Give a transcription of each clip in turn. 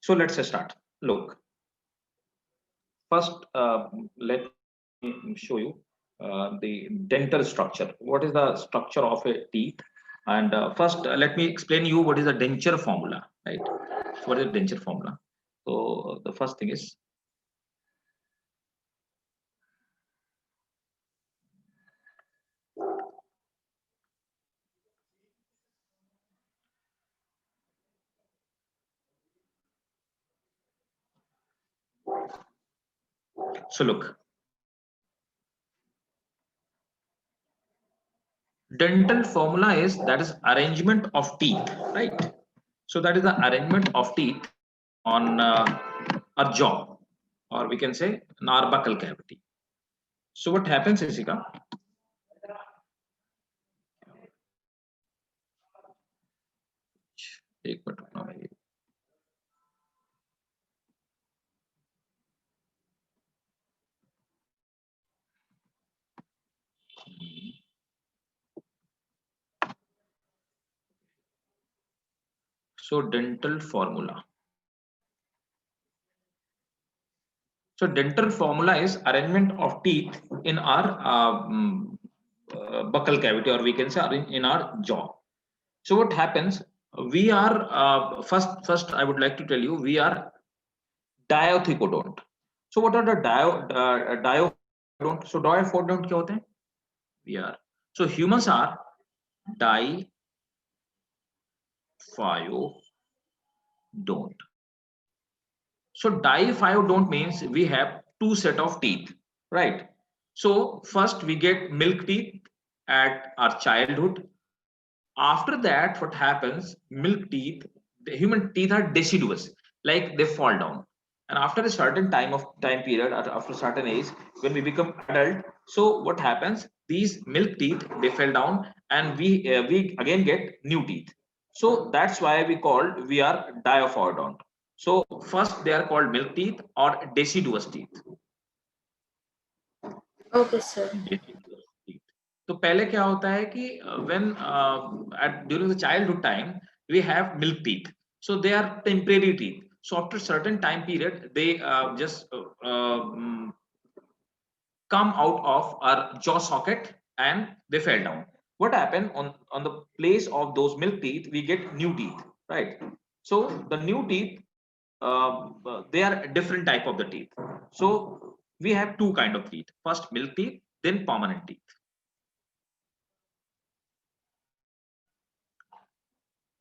So let's start. Look, first let me show you the dental structure. What is the structure of a teeth? And first, let me explain you what is the denture formula, right? So what is the denture formula? So the first thing is, so look, dental formula is that is arrangement of teeth, right? So that is the arrangement of teeth on our jaw, or we can say an buccal cavity. So what happens, Jessica? एक minute रुकना भाई. So dental formula. So dental formula is arrangement of teeth in our buccal cavity, or we can say in our jaw. So what happens? We are first. I would like to tell you we are diathecodont. So what are the diaphodont? So diaphodont क्या होते हैं? We are. So humans are diphyodont. So diphyodont means we have two set of teeth, right? So first we get milk teeth at our childhood. After that, what happens? Milk teeth, the human teeth are deciduous, like they fall down. And after a certain time period, after a certain age, when we become adult, so what happens? These milk teeth they fell down, and we again get new teeth. So that's why we are diaphodont. So first they are called milk teeth or deciduous teeth. Okay, sir. तो पहले क्या होता है कि when during the childhood time we have milk teeth, so they are temporary teeth. So after certain time period they just come out of our jaw socket and they fell down. What happened on the place of those milk teeth? We get new teeth, right? So the new teeth, they are different type of the teeth. So we have two kind of teeth: first milk teeth, then permanent teeth.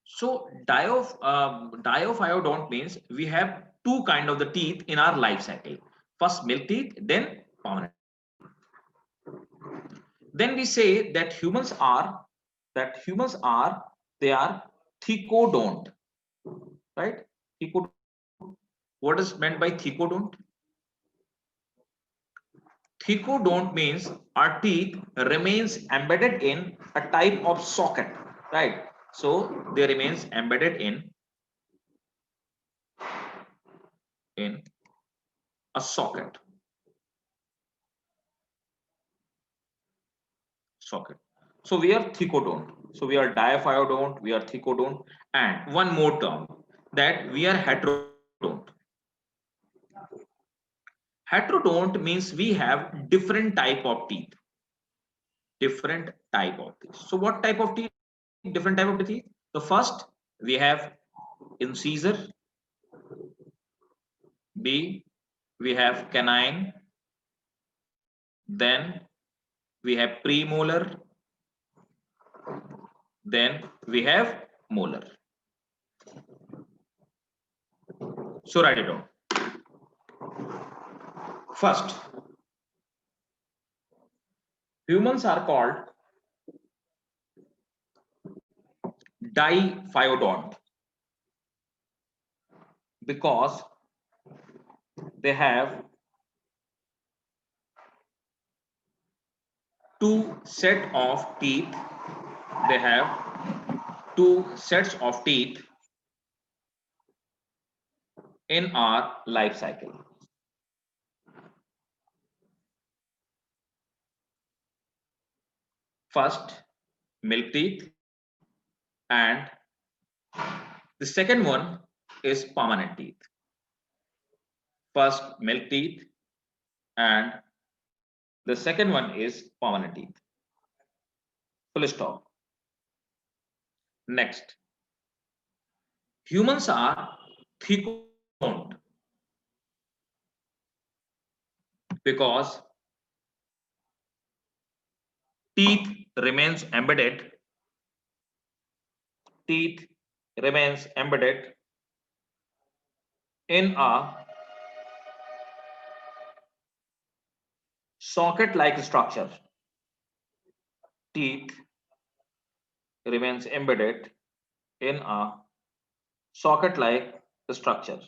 So diophyodont means we have two kind of the teeth in our life cycle: first milk teeth, then permanent. Then we say that humans are they are thecodont, right? Thecodont. What is meant by thecodont? Thecodont means our teeth remains embedded in a type of socket, right? So they remains embedded in a socket. So we are thecodont. So we are diaphyodont, we are thecodont, and one more term that we are heterodont. Heterodont means we have different type of teeth. Different type of teeth. So what type of teeth? Different type of teeth. The first we have incisor. B, we have canine. Then we have premolar. Then we have molar. So write it down. First, humans are called diphyodont because they have two set of teeth. They have two sets of teeth in our life cycle. First, milk teeth, and the second one is permanent teeth. first milk teeth and the second one is permanent teeth. Full stop. Next, humans are thick-boned because teeth remains embedded. Teeth remains embedded in a socket-like structure. Teeth remains embedded in a socket-like structure.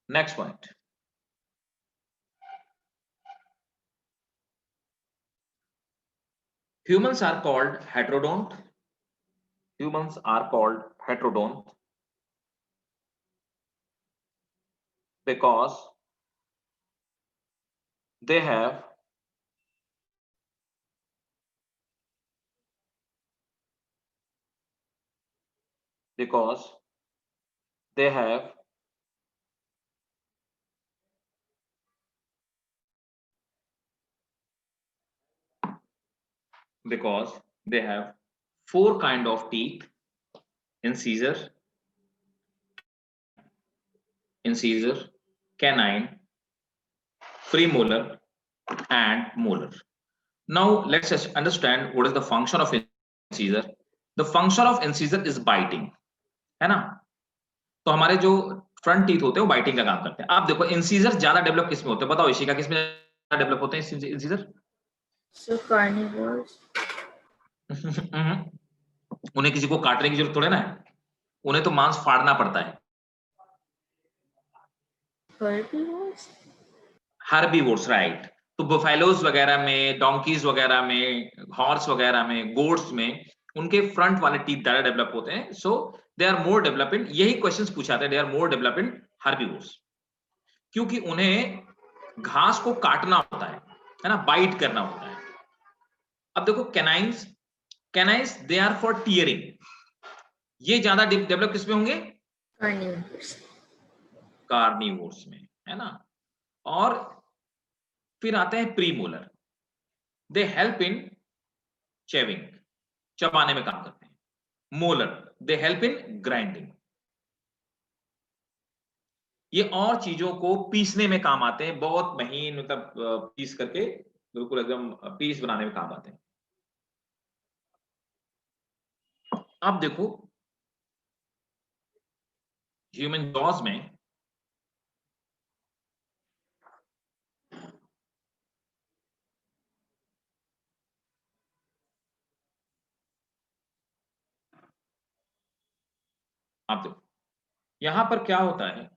Next point. Humans are called heterodont. Humans are called heterodont because they have because they have four kind of teeth: incisor, canine, premolar, and molar. Now let's just understand what is the function of incisor. The function of incisor is biting, है ना? तो हमारे जो front teeth होते हैं वो biting का काम करते हैं. आप देखो इंसीजर ज्यादा डेवलप किसमें होते हैं? बताओ इशिका, किसमें ज्यादा डेवलप होते हैं इंसीजर? So carnivores. उन्हें किसी को काटने की जरूरत थोड़े ना है, उन्हें तो मांस फाड़ना पड़ता है. Herbivores. Herbivores, right. तो बुफेलोज वगैरह में, डोंकीज वगैरह में, हॉर्स वगैरह में, गोट्स में उनके फ्रंट वाले टीथ ज्यादा डेवलप होते हैं. सो दे आर मोर डेवलप इन, यही क्वेश्चंस पूछा था, they are more develop in herbivores, क्योंकि उन्हें घास को काटना होता है ना, बाइट करना होता है. अब देखो canines they are for tearing. ये ज्यादा डेवलप किसमें होंगे? Carnivores. कार्निवोर्स में, है ना. और फिर आते हैं premolar. They help in chewing, चबाने में काम करते हैं. Molar they help in grinding, ये और चीजों को पीसने में काम आते हैं. बहुत महीन, मतलब पीस करके बिल्कुल एकदम पीस बनाने में काम आते हैं. अब देखो ह्यूमन जॉज में आप देखो यहां पर क्या होता है.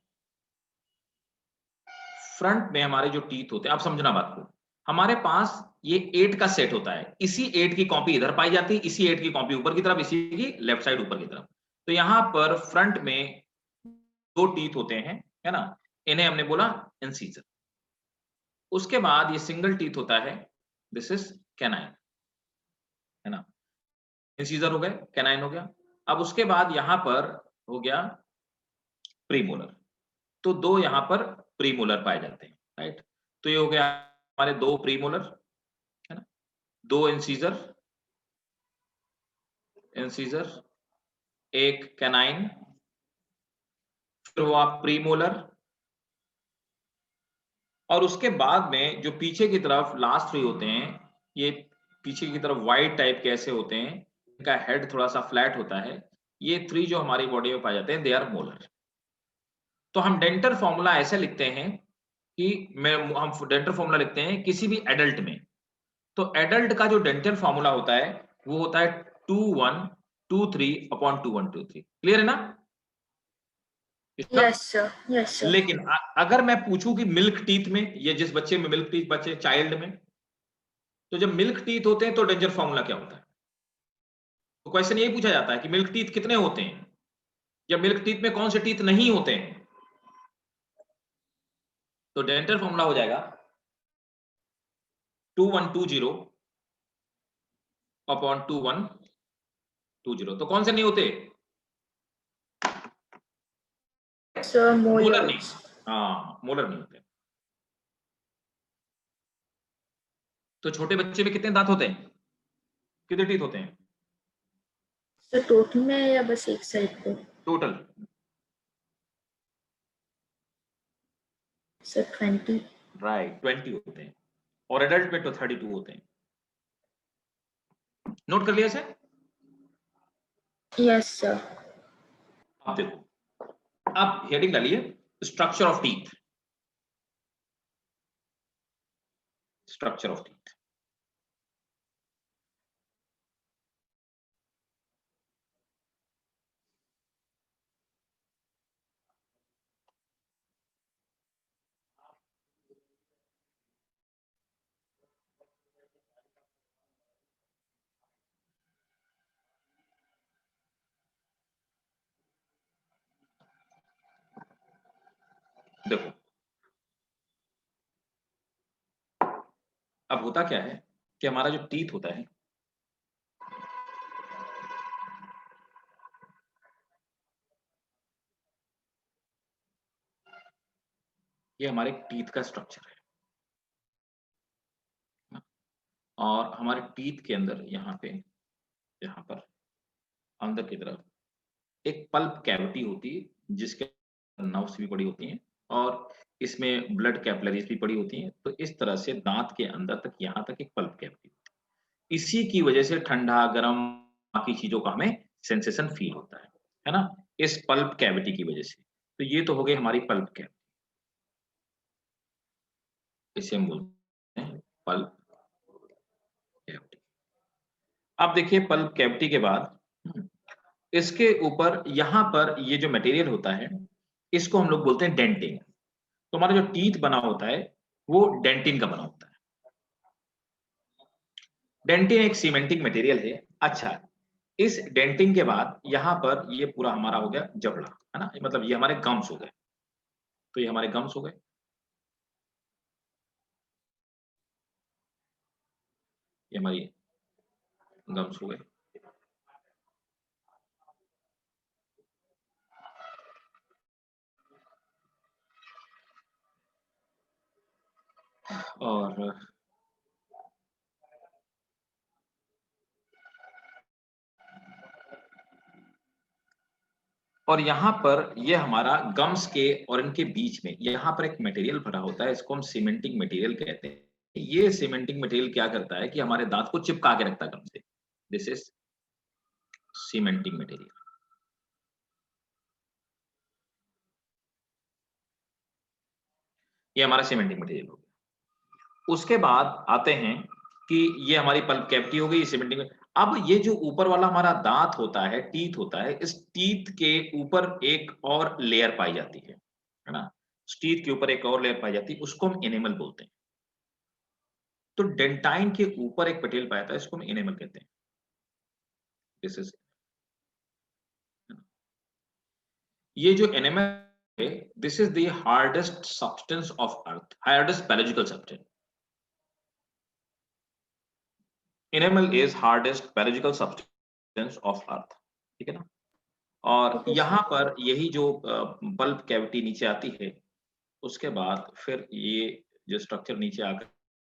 फ्रंट में हमारे जो टीथ होते हैं, आप समझना बात को, हमारे पास ये 8 का सेट होता है. इसी 8 की कॉपी इधर पाई जाती है, इसी 8 की कॉपी ऊपर की तरफ, इसी की लेफ्ट साइड ऊपर की तरफ. तो यहां पर फ्रंट में 2 टीथ होते हैं, है ना. इन्हें हमने बोला इंसीजर. उसके बाद ये सिंगल टीथ होता है, दिस इज कैनाइन, है ना. इंसीजर हो गए, कैनाइन हो गया. अब उसके बाद यहां पर हो गया प्रीमोलर. तो 2 यहां पर प्रीमोलर पाए जाते हैं, राइट. तो ये हो गया हमारे 2 प्रीमोलर, है ना. 2 इंसीजर, एक कैनाइन, फिर वो आप प्रीमोलर. और उसके बाद में जो पीछे की तरफ लास्ट 3 होते हैं, ये पीछे की तरफ वाइट टाइप के ऐसे होते हैं, इनका हेड थोड़ा सा फ्लैट होता है. ये 3 जो हमारी बॉडी में पाए जाते हैं, दे आर मोलर. तो हम डेंटल फॉर्मूला ऐसे लिखते हैं कि हम डेंटल फॉर्मूला लिखते हैं किसी भी एडल्ट में. तो एडल्ट का जो डेंटल फॉर्मूला होता है वो होता है 2123/2123. क्लियर है ना? Yes, sir. Yes, sir. लेकिन अगर मैं पूछूं कि मिल्क टीथ में, या जिस बच्चे में मिल्क टीथ, बच्चे चाइल्ड में, तो जब मिल्क टीथ होते हैं तो डेंटल फॉर्मूला क्या होता है? तो क्वेश्चन यही पूछा जाता है कि मिल्क टीथ कितने होते हैं, या मिल्क टीथ में कौन से टीथ नहीं होते हैं. तो डेंटल फॉर्मूला हो जाएगा 2120/2123. 20 तो कौन से नहीं होते? सर मोलर नहीं, molars. हाँ मोलर नहीं होते। तो छोटे बच्चे में कितने दांत होते हैं, कितने टीथ होते हैं सर टोटल में या बस एक साइड पे? टोटल? सर 20. राइट 20 होते हैं, और एडल्ट में तो 32 होते हैं। नोट कर लिया सर? Yes sir. अब देखो, अब हेडिंग डालिए structure of teeth. Structure of teeth, देखो अब होता क्या है कि हमारा जो टीथ होता है, ये हमारे टीथ का स्ट्रक्चर है, और हमारे टीथ के अंदर यहाँ पर अंदर की तरफ एक पल्प कैविटी होती है, जिसके नर्व्स भी पड़ी होती हैं, और इसमें ब्लड कैपिलरीज भी पड़ी होती हैं। तो इस तरह से दांत के अंदर तक, यहाँ तक एक पल्प कैविटी होती है। इसी की वजह से ठंडा गर्म बाकी चीजों का हमें सेंसेशन फील होता है ना, इस पल्प कैविटी की वजह से। तो ये तो हो गई हमारी पल्प कैविटी, इसे हम बोलते हैं पल्प कैविटी। अब देखिए पल्प कैविटी के बाद इसके ऊपर यहाँ पर ये जो मटेरियल होता है, इसको हम लोग बोलते हैं डेंटिन। तो हमारा जो टीथ बना होता है वो डेंटिन का बना होता है। डेंटिन एक सीमेंटिंग मटेरियल है। अच्छा, इस डेंटिन के बाद यहाँ पर ये पूरा हमारा हो गया जबड़ा, है ना, मतलब ये हमारे गम्स हो गए। तो ये हमारे गम्स हो गए, ये हमारी गम्स हो गए। और यहाँ पर ये हमारा गम्स के और इनके बीच में यहाँ पर एक मटेरियल भरा होता है, इसको हम सीमेंटिंग मटेरियल कहते हैं। ये सीमेंटिंग मटेरियल क्या करता है कि हमारे दांत को चिपका के रखता है गम से। This is cementing material. ये हमारा सीमेंटिंग मटेरियल हो गया। उसके बाद आते हैं कि ये हमारी पल्प कैविटी हो गई सीमेंटिंग। अब ये जो ऊपर वाला हमारा दांत होता है, टीथ होता है, इस टीथ के ऊपर एक और लेयर पाई जाती है ना, टीथ के ऊपर एक और लेयर पाई जाती है, उसको हम एनेमल बोलते हैं। तो डेंटाइन के ऊपर एक मटेरियल पाया था, इसको हम एनेमल कहते हैं। दिस इज, ये जो एनेमल है, this is the hardest substance of earth, hardest biological substance. Enamel is hardest biological substance of earth, ठीक है ना। और Okay, यहाँ sir. पर यही जो बल्ब कैविटी नीचे आती है, उसके बाद फिर ये जो स्ट्रक्चर नीचे आकर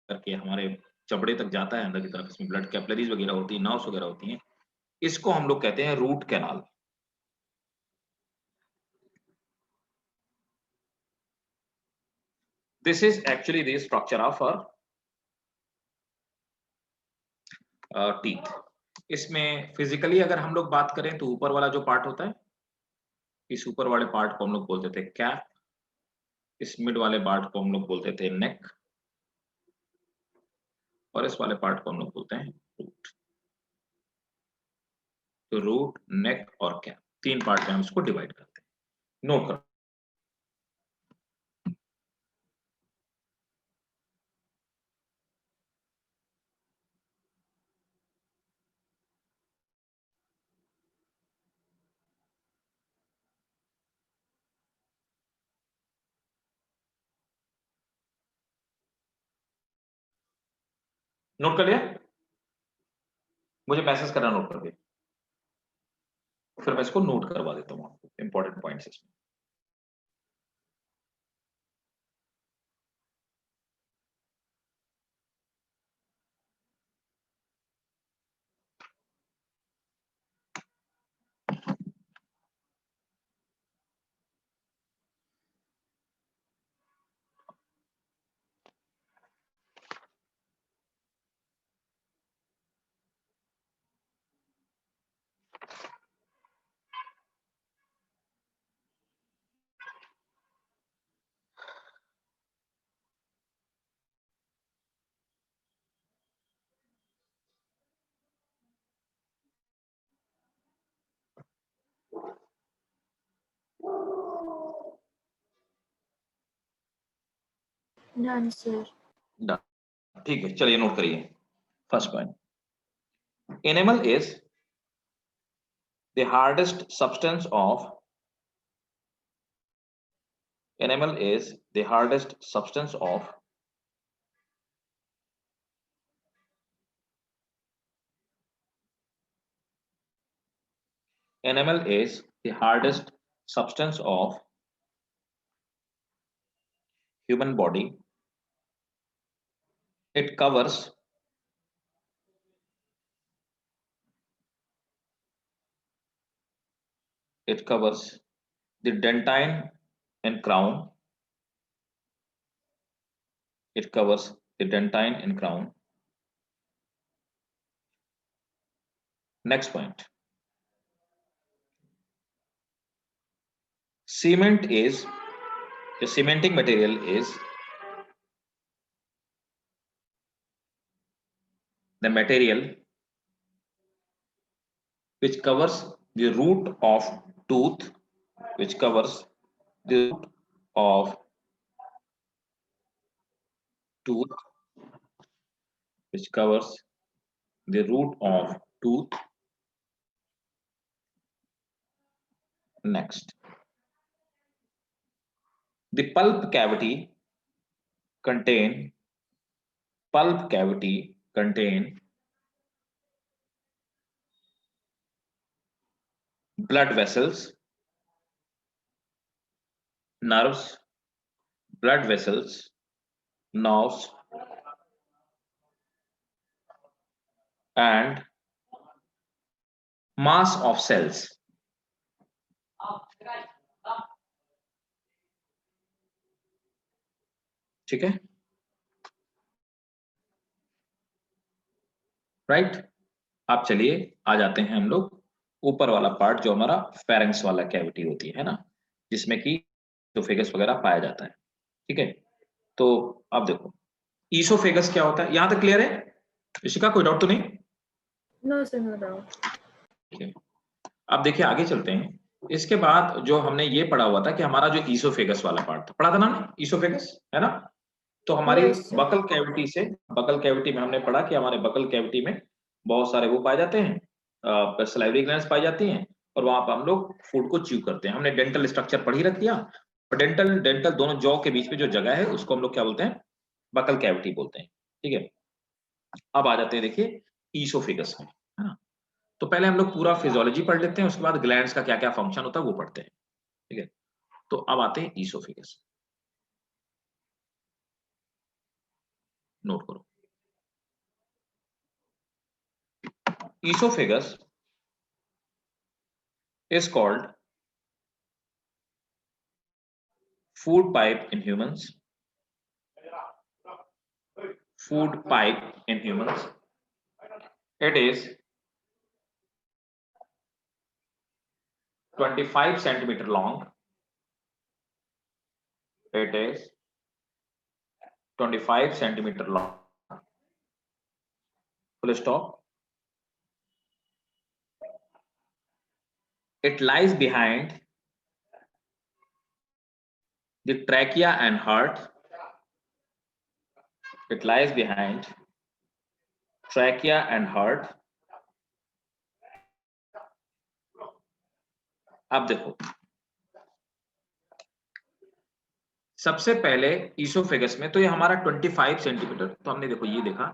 करके हमारे चमड़े तक जाता है अंदर की तरफ, इसमें ब्लड कैपिलरीज वगैरह होती है, नर्व्स वगैरह होती हैं, इसको हम लोग कहते हैं root canal. This is actually the structure of teeth. इसमें फिजिकली अगर हम लोग बात करें तो ऊपर वाला जो पार्ट होता है, इस ऊपर वाले पार्ट को हम लोग बोलते थे कैप, इस मिड वाले पार्ट को हम लोग बोलते थे नेक, और इस वाले पार्ट को हम लोग बोलते हैं रूट। तो रूट, नेक और कैप, तीन पार्ट में हम इसको डिवाइड करते हैं। नोट करो। नोट कर लिया? मुझे मैसेज करना, नोट कर दिया। फिर मैं इसको नोट करवा देता हूँ आपको इंपॉर्टेंट पॉइंट्स इसमें। Done sir. ठीक है, चलिए नोट करिए। First point, animal is the hardest substance of, animal is the hardest substance of animal is the hardest substance of human body. It covers the dentine and crown. It covers the dentine and crown. Next point, cement is, the cementing material is the material which covers the root of tooth, which covers the root of tooth, which covers the root of tooth. Next, the pulp cavity contain blood vessels, nerves, blood vessels, nerves, and mass of cells. ठीक है, right. आप चलिए आ जाते हैं हम लोग ऊपर वाला पार्ट जो हमारा फेरेंक्स वाला कैविटी होती है ना, जिसमें कि ईसोफेगस वगैरह पाया जाता है। ठीक है, तो अब देखो ईसोफेगस क्या होता है, यहां तक क्लियर है ऋषिका, कोई डाउट तो नहीं? No sir, no doubt. ठीक है, अब देखिए आगे चलते हैं। इसके बाद जो हमने ये पढ़ा हुआ था कि हमारा जो ईसोफेगस वाला पार्ट था, पढ़ा था ना हमने, ईसोफेगस है ना, तो हमारी Yes, sir. बकल कैविटी से, बकल कैविटी में हमने पढ़ा कि हमारे बकल कैविटी में बहुत सारे वो पाए जाते हैं, सलाइवरी ग्लैंड्स पाई जाती हैं, और वहां पर हम लोग फूड को च्यू करते हैं। हमने डेंटल स्ट्रक्चर पढ़ ही रख दिया, और डेंटल दोनों जॉ के बीच में जो जगह है उसको हम लोग क्या बोलते हैं, बकल कैविटी बोलते हैं। ठीक है, अब आ जाते हैं देखिए ईसोफेगस में, है ना। तो पहले हम लोग पूरा फिजियोलॉजी पढ़ लेते हैं, उसके बाद ग्लैंड्स का क्या क्या फंक्शन होता है वो पढ़ते हैं। ठीक है, तो अब आते हैं ईसोफेगस, नोट करो। Esophagus is called food pipe in humans. Food pipe in humans. It is 25 centimeter long. It is 25 centimeter long. Full stop. It lies behind the trachea and heart. It lies behind trachea and heart. अब देखो, सबसे पहले oesophagus में तो ये हमारा 25 centimetre, तो हमने देखो ये देखा,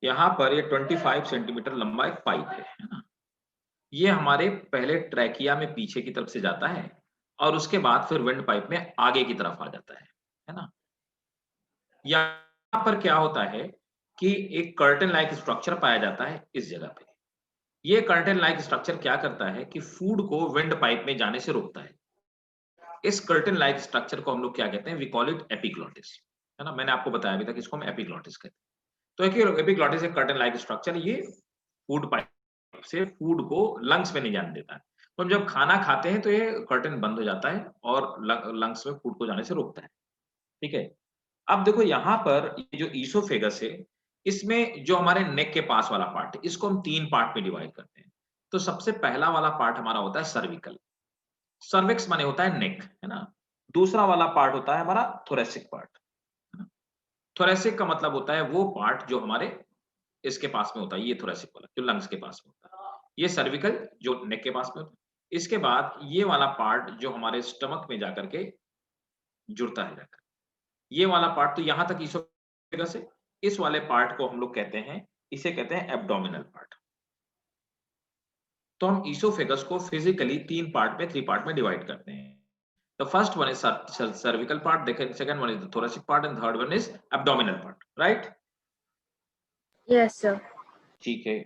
यहाँ पर ये 25 सेंटीमीटर लंबा एक पाइप है ना। ये हमारे पहले ट्रैकिया में पीछे की तरफ से जाता है और उसके बाद फिर विंड पाइप में आगे की तरफ आ जाता है ना। यहाँ पर क्या होता है कि एक कर्टन लाइक स्ट्रक्चर पाया जाता है इस जगह पे। ये कर्टन लाइक स्ट्रक्चर क्या करता है कि फूड को विंड पाइप में जाने से रोकता है। इस कर्टन लाइक स्ट्रक्चर को हम लोग क्या कहते हैं, वी कॉल इट एपिग्लॉटिस, है ना। मैंने आपको बताया अभी तक इसको हम एपिग्लॉटिस कहते हैं। तो एक एपिग्लॉटिस एक कर्टन लाइक स्ट्रक्चर, ये फूड पाइप से फूड को लंग्स में नहीं जाने देता है। तो हम जब खाना खाते हैं तो ये कर्टन बंद हो जाता है और लंग्स में फूड को जाने से रोकता है। ठीक है। अब देखो यहाँ पर ये जो ईसोफेगस है, इसमें जो हमारे नेक के पास वाला पार्ट है, इसको हम 3 पार्ट में डिवाइड करते हैं। तो सबसे पहला वाला पार्ट हमारा होता है सर्विकल। सर्विक्स माने होता है नेक, है ना। दूसरा वाला पार्ट होता है हमारा थोरेसिक पार्ट, है ना। थोरेसिक का मतलब होता है वो पार्ट जो हमारे इसके पास में होता है, ये थोरेसिक वाला जो लंग्स के पास में होता है। ये सर्विकल जो नेक के पास में होता है। इसके बाद ये वाला पार्ट जो हमारे स्टमक में जाकर के जुड़ता है जाकर। ये वाला पार्ट तो यहाँ तक ईसोफेगस है। इस वाले पार्ट को हम लोग कहते हैं, इसे कहते हैं एब्डोमिनल पार्ट। तो हम ईसोफेगस को फिजिकली 3 पार्ट में 3 पार्ट में डिवाइड करते हैं। The first one is cervical part, the second one is the thoracic part, and third one is abdominal part, right? Yes, sir. ठीक है।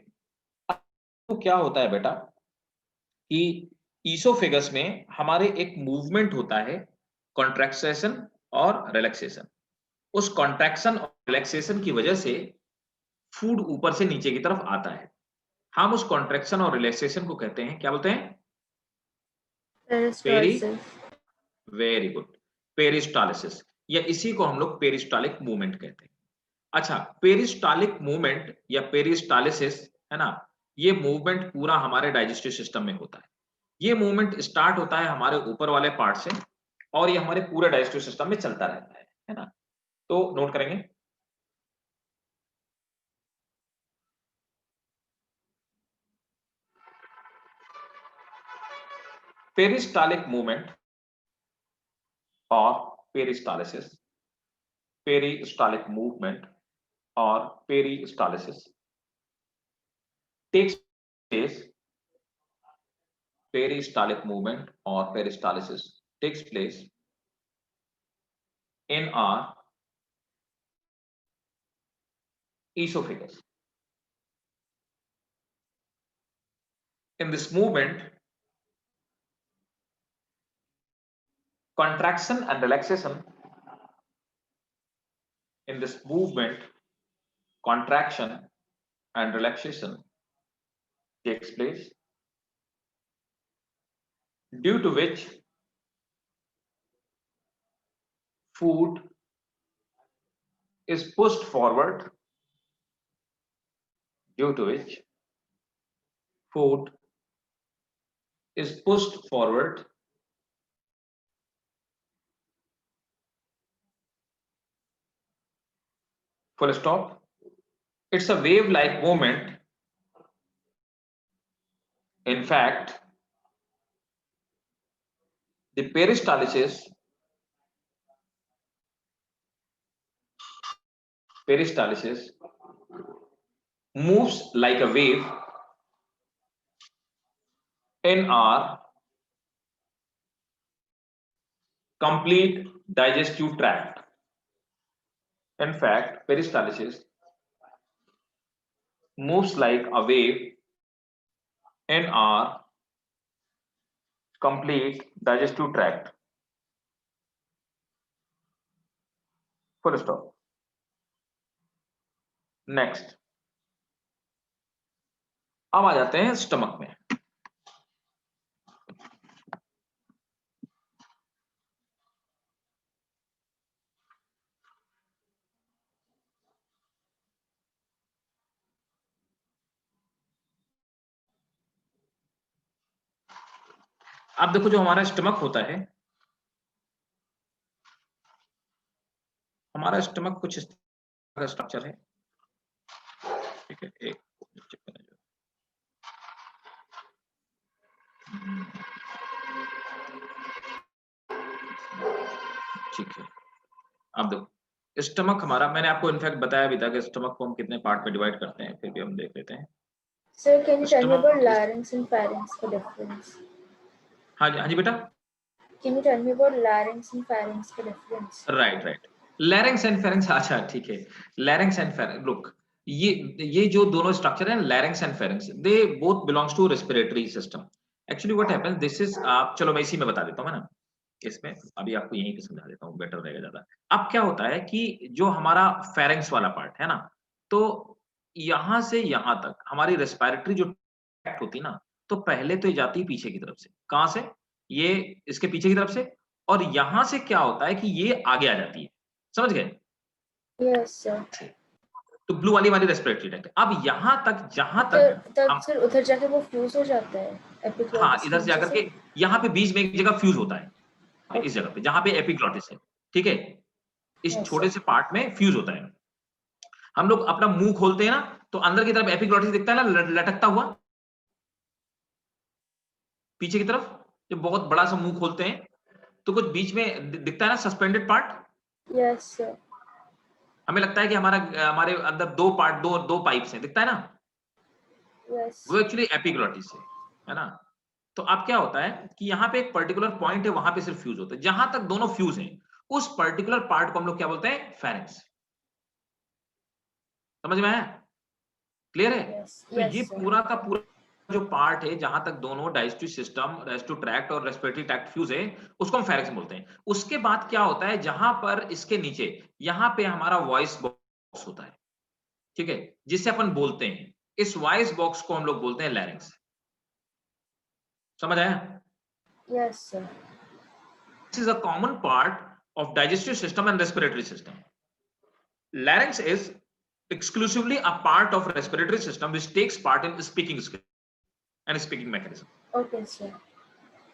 तो क्या होता है बेटा कि ईसोफेगस में हमारे एक मूवमेंट होता है, कॉन्ट्रैक्शन और रिलैक्सेशन। उस कॉन्ट्रैक्शन और रिलैक्सेशन की वजह से फूड ऊपर से नीचे की तरफ आता है। हम उस कॉन्ट्रैक्शन और रिलैक्सेशन को कहते हैं, क्या बोलते हैं? Peri, Peristalsis. Very good, peristalsis, या इसी को हम लोग पेरिस्टालिक मूवमेंट कहते हैं। अच्छा, पेरिस्टालिक मूवमेंट या पेरिस्टालिसिस, है ना, ये मूवमेंट पूरा हमारे डाइजेस्टिव सिस्टम में होता है। ये मूवमेंट स्टार्ट होता है हमारे ऊपर वाले पार्ट से और ये हमारे पूरे डाइजेस्टिव सिस्टम में चलता रहता है ना। तो नोट करेंगे, पेरिस्टालिक मूवमेंट और पेरिस्टालिसिस, पेरिस्टालिक मूवमेंट और peristalsis takes place, peristaltic movement or peristalsis takes place in our esophagus. In this movement, contraction and relaxation, in this movement, contraction and relaxation takes place, due to which food is pushed forward, due to which food is pushed forward, full stop. It's a wave-like movement. In fact, the peristalsis moves like a wave in our complete digestive tract. In fact, peristalsis moves like a wave in our complete digestive tract. Full stop. Next, अब आ जाते हैं stomach में। अब देखो जो हमारा stomach होता है, हमारा स्टमक कुछ इस तरह का स्ट्रक्चर है। ठीक है, एक ठीक है। अब देखो स्टमक हमारा, मैंने आपको इनफैक्ट बताया भी था कि स्टमक को हम कितने पार्ट में डिवाइड करते हैं, फिर भी हम देख लेते हैं। Sir, can you tell me about stomach, larynx and pharynx का difference? हाँ जी बेटा, Can you tell me about larynx and pharynx का difference? Right. Larynx and pharynx, अच्छा ठीक है। लैरिंक्स एंड फेरिंक्स, लुक, ये जो दोनों स्ट्रक्चर हैं, larynx and pharynx, they both belongs to respiratory system. Actually what happens, this is, आप चलो मैं इसी में बता देता हूँ, है ना, इसमें अभी आपको यहीं पे समझा देता हूँ, बेटर रहेगा ज्यादा। अब क्या होता है कि जो हमारा फेरिंक्स वाला पार्ट है ना, तो यहां से यहां तक हमारी रेस्पिरेटरी जो ट्रैक्ट होती है ना, तो पहले तो ये जाती है पीछे की तरफ से। कहां से? ये इसके पीछे की तरफ से, और यहां से क्या होता है कि ये आगे आ जाती है। समझ गए? Yes, sir. तो ब्लू वाली हमारी रेस्पिरेटरी ट्रैक्ट। अब यहां तक, जहां तब तक तब हम, सर उधर जाके वो फ्यूज हो जाता है हाँ, एपिग्लॉटिस के इधर से नीचे जाकर से। के यहाँ पे बीच में एक जगह फ्यूज होता है, इस Okay. जगह पे जहां पे एपिग्लॉटिस है, ठीक है, इस Yes, छोटे sir. से पार्ट में फ्यूज होता है। हम लोग अपना मुंह खोलते हैं ना, तो अंदर की तरफ एपिग्लॉटिस दिखता है ना, लटकता हुआ पीछे की तरफ। जब बहुत बड़ा सा मुंह खोलते हैं तो कुछ बीच में दिखता है ना, सस्पेंडेड पार्ट। Yes, sir. हमें लगता है कि हमारे अंदर दो पार्ट, दो पाइप्स हैं, दिखता है ना, Yes. वो एक्चुअली एपिग्लॉटिस है ना। तो अब क्या होता है कि यहाँ पे एक पर्टिकुलर पॉइंट है, वहां पे सिर्फ फ्यूज होता है। जहां तक दोनों फ्यूज हैं, उस पर्टिकुलर पार्ट को हम लोग क्या बोलते हैं? फेरिंक्स। समझ में आया? क्लियर है? Yes. तो Yes, ये sir. पूरा का पूरा जो पार्ट है, जहां तक दोनों डाइजेस्टिव सिस्टम, डाइजेस्टिव ट्रैक्ट और रेस्पिरेटरी ट्रैक्ट फ्यूज है, उसको हम फेरिंक्स बोलते हैं। उसके बाद क्या होता है, जहां पर इसके नीचे, यहाँ पे हमारा वॉइस बॉक्स होता है, ठीक है, जिससे अपन बोलते हैं। इस वॉइस बॉक्स को हम लोग बोलते हैं लैरिंक्स। समझ आया? Yes, sir. This is a common part of digestive system and respiratory system. Larynx is exclusively a part of respiratory system which takes part in speaking skill and speaking mechanism. Okay, sir.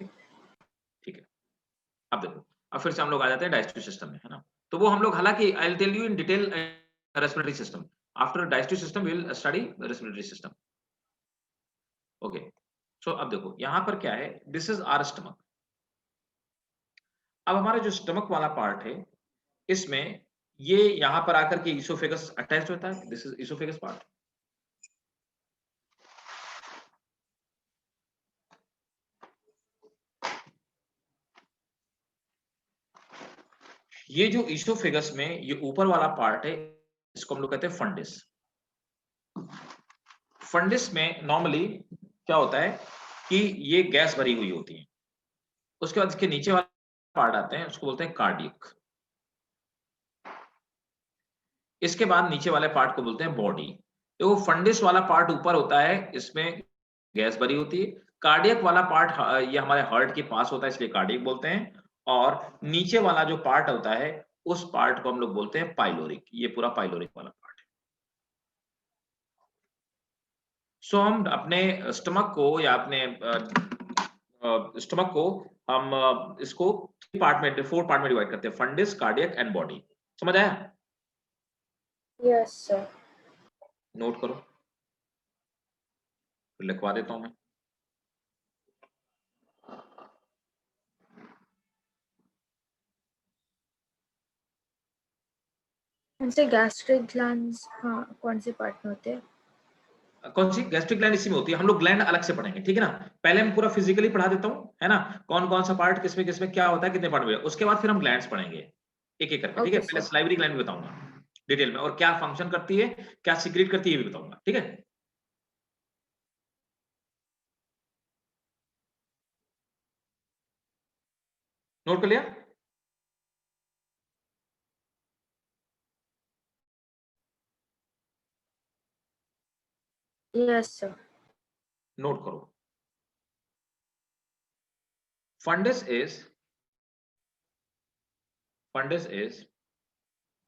ठीक है, अब देखो, अब फिर से हम लोग आ जाते हैं डाइजेस्टिव सिस्टम में, है ना। तो वो हम लोग, हालांकि I will tell you in detail respiratory system, after digestive system we will study respiratory system. Okay, so अब देखो यहाँ पर क्या है, दिस इज आवर स्टमक। अब हमारा जो स्टमक वाला पार्ट है, इसमें ये यहां पर आकर के इसोफेगस अटैच होता है। This is oesophagus part. ये जो इसोफेगस में ये ऊपर वाला पार्ट है, इसको हम लोग कहते हैं फंडिस। फंडिस में नॉर्मली क्या होता है कि ये गैस भरी हुई होती है। उसके बाद इसके नीचे वाला पार्ट आते हैं, उसको बोलते हैं कार्डियक। इसके बाद नीचे वाले पार्ट को बोलते हैं बॉडी। तो फंडिस वाला पार्ट ऊपर होता है, इसमें गैस भरी होती है। कार्डियक वाला पार्ट ये हमारे हार्ट के पास होता है, इसलिए कार्डियक बोलते हैं। और नीचे वाला जो पार्ट होता है, उस पार्ट को हम लोग बोलते हैं पाइलोरिक। ये पूरा पाइलोरिक वाला पार्ट है। सो हम अपने स्टमक को, या अपने स्टमक को हम इसको फोर पार्ट में डिवाइड करते हैं: फंडिस, कार्डियक एंड बॉडी। समझ आया? Yes, sir. नोट करो, फिर लिखवा देता हूं मैं। उनसे गैस्ट्रिक ग्लैंड्स हाँ कौन से पार्ट में होते हैं? कौन सी गैस्ट्रिक ग्लैंड इसी में होती है। हम लोग ग्लैंड अलग से पढ़ेंगे, ठीक है ना। पहले हम पूरा फिजिकली पढ़ा देता हूँ, है ना, कौन कौन सा पार्ट किसमें किसमें क्या होता है, कितने पार्ट में। उसके बाद फिर हम ग्लैंड्स पढ़ेंगे एक एक करके, ठीक है। Okay, पहले sir. सलाइवरी ग्लैंड भी बताऊंगा डिटेल में, और क्या फंक्शन करती है, क्या सीक्रेट करती है, ये भी बताऊंगा, ठीक है। नोट कर लिया? Yes, sir. नोट करो। Fundus is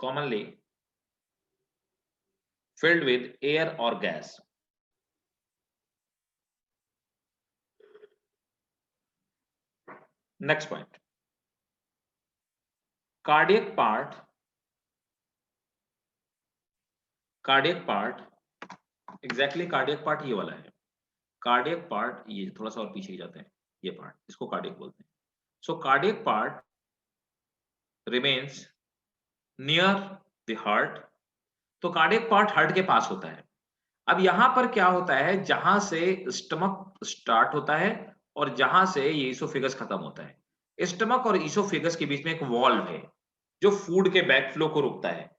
commonly filled with air or gas. Next point, cardiac part exactly cardiac part ये वाला है। कार्डियक पार्ट ये थोड़ा सा और पीछे ही जाते हैं, ये पार्ट, इसको कार्डियक बोलते हैं। So cardiac part remains near the heart. तो कार्डियक पार्ट हार्ट के पास होता है। अब यहां पर क्या होता है, जहां से स्टमक स्टार्ट होता है और जहां से ये ईसोफेगस खत्म होता है, स्टमक और ईसोफेगस के बीच में एक वॉल्व है जो फूड के बैकफ्लो को रोकता है।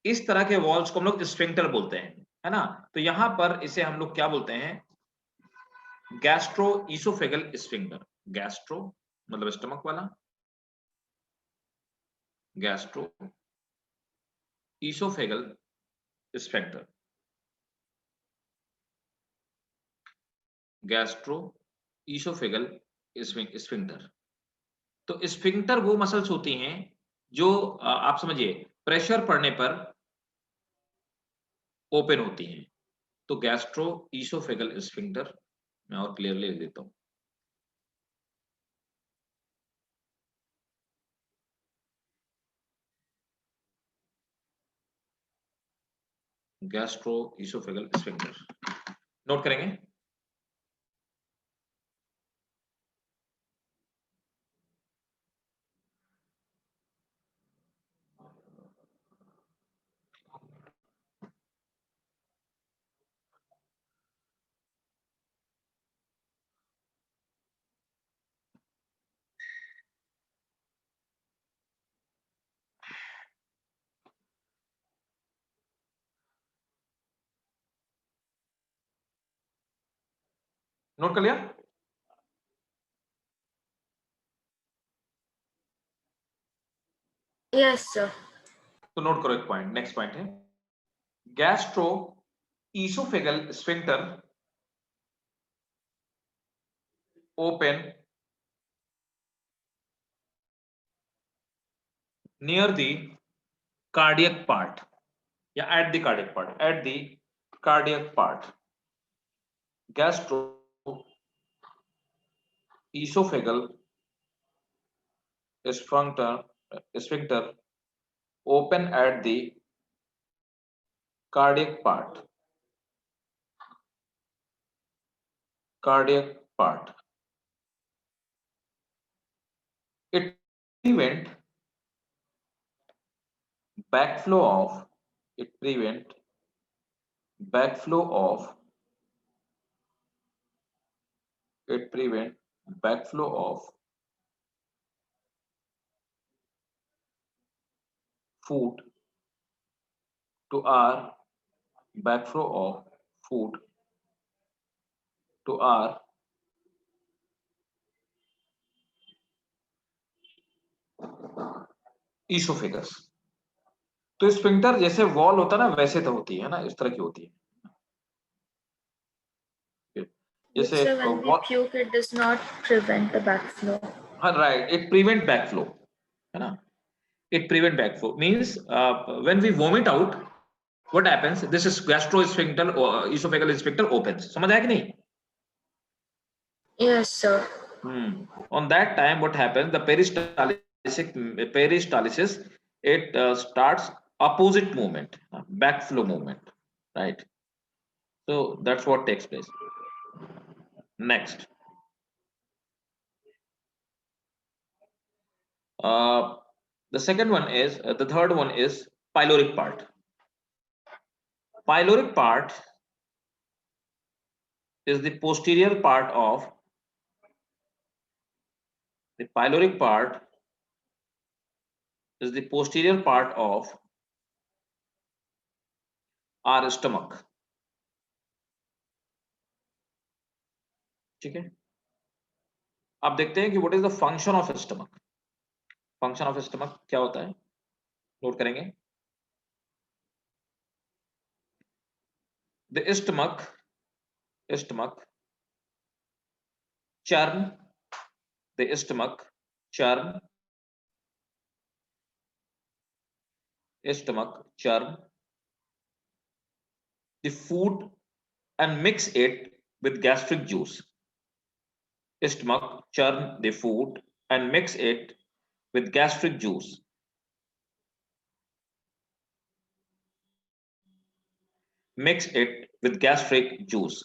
इस तरह के वॉल्व्स को हम लोग स्फिंक्टर बोलते हैं, है ना। तो यहां पर इसे हम लोग क्या बोलते हैं, गैस्ट्रो ईसोफेगल स्फिंक्टर। गैस्ट्रो मतलब स्टमक वाला, gastro oesophageal sphincter, gastro oesophageal sphincter. तो स्फिंक्टर वो मसल्स होती हैं जो आप समझिए प्रेशर पड़ने पर ओपन होती हैं। तो गैस्ट्रो ईसोफेगल स्फिंक्टर, मैं और क्लियरली लिख देता हूं, गैस्ट्रो ईसोफेगल स्फिंक्टर। नोट करेंगे। नोट कर लिया। Yes, sir. तो नोट करो एक पॉइंट, नेक्स्ट पॉइंट है gastro oesophageal sphincter open near the cardiac part या at the cardiac part, at the cardiac part. Gastro esophageal sphincter open at the cardiac part, cardiac part. It prevent backflow of, it prevent backflow of, it prevent backflow of food to our, backflow of food to our esophagus। तो sphincter जैसे wall होता है ना वैसे तो होती है ना, इस तरह की होती है Yes, जैसे sir. When we wall. puke, it does not prevent the backflow. हाँ राइट, इट प्रिवेंट बैकफ्लो, है ना। It prevent backflow means when we vomit out, what happens, this is gastrosphincter or esophageal sphincter opens, समझ आया कि नहीं। Yes, sir. On that time what happens, the peristalsis it starts opposite movement, backflow movement, right. So that's what takes place. Next, the second one is the third one is pyloric part. Pyloric part is the posterior part of, the pyloric part is the posterior part of our stomach, ठीक है। अब देखते हैं कि what is the function of stomach. Function of stomach क्या होता है, note करेंगे। The stomach, stomach churn, the stomach churn, stomach churn the food and mix it with gastric juice. Stomach churn the food and mix it with gastric juice. Mix it with gastric juice.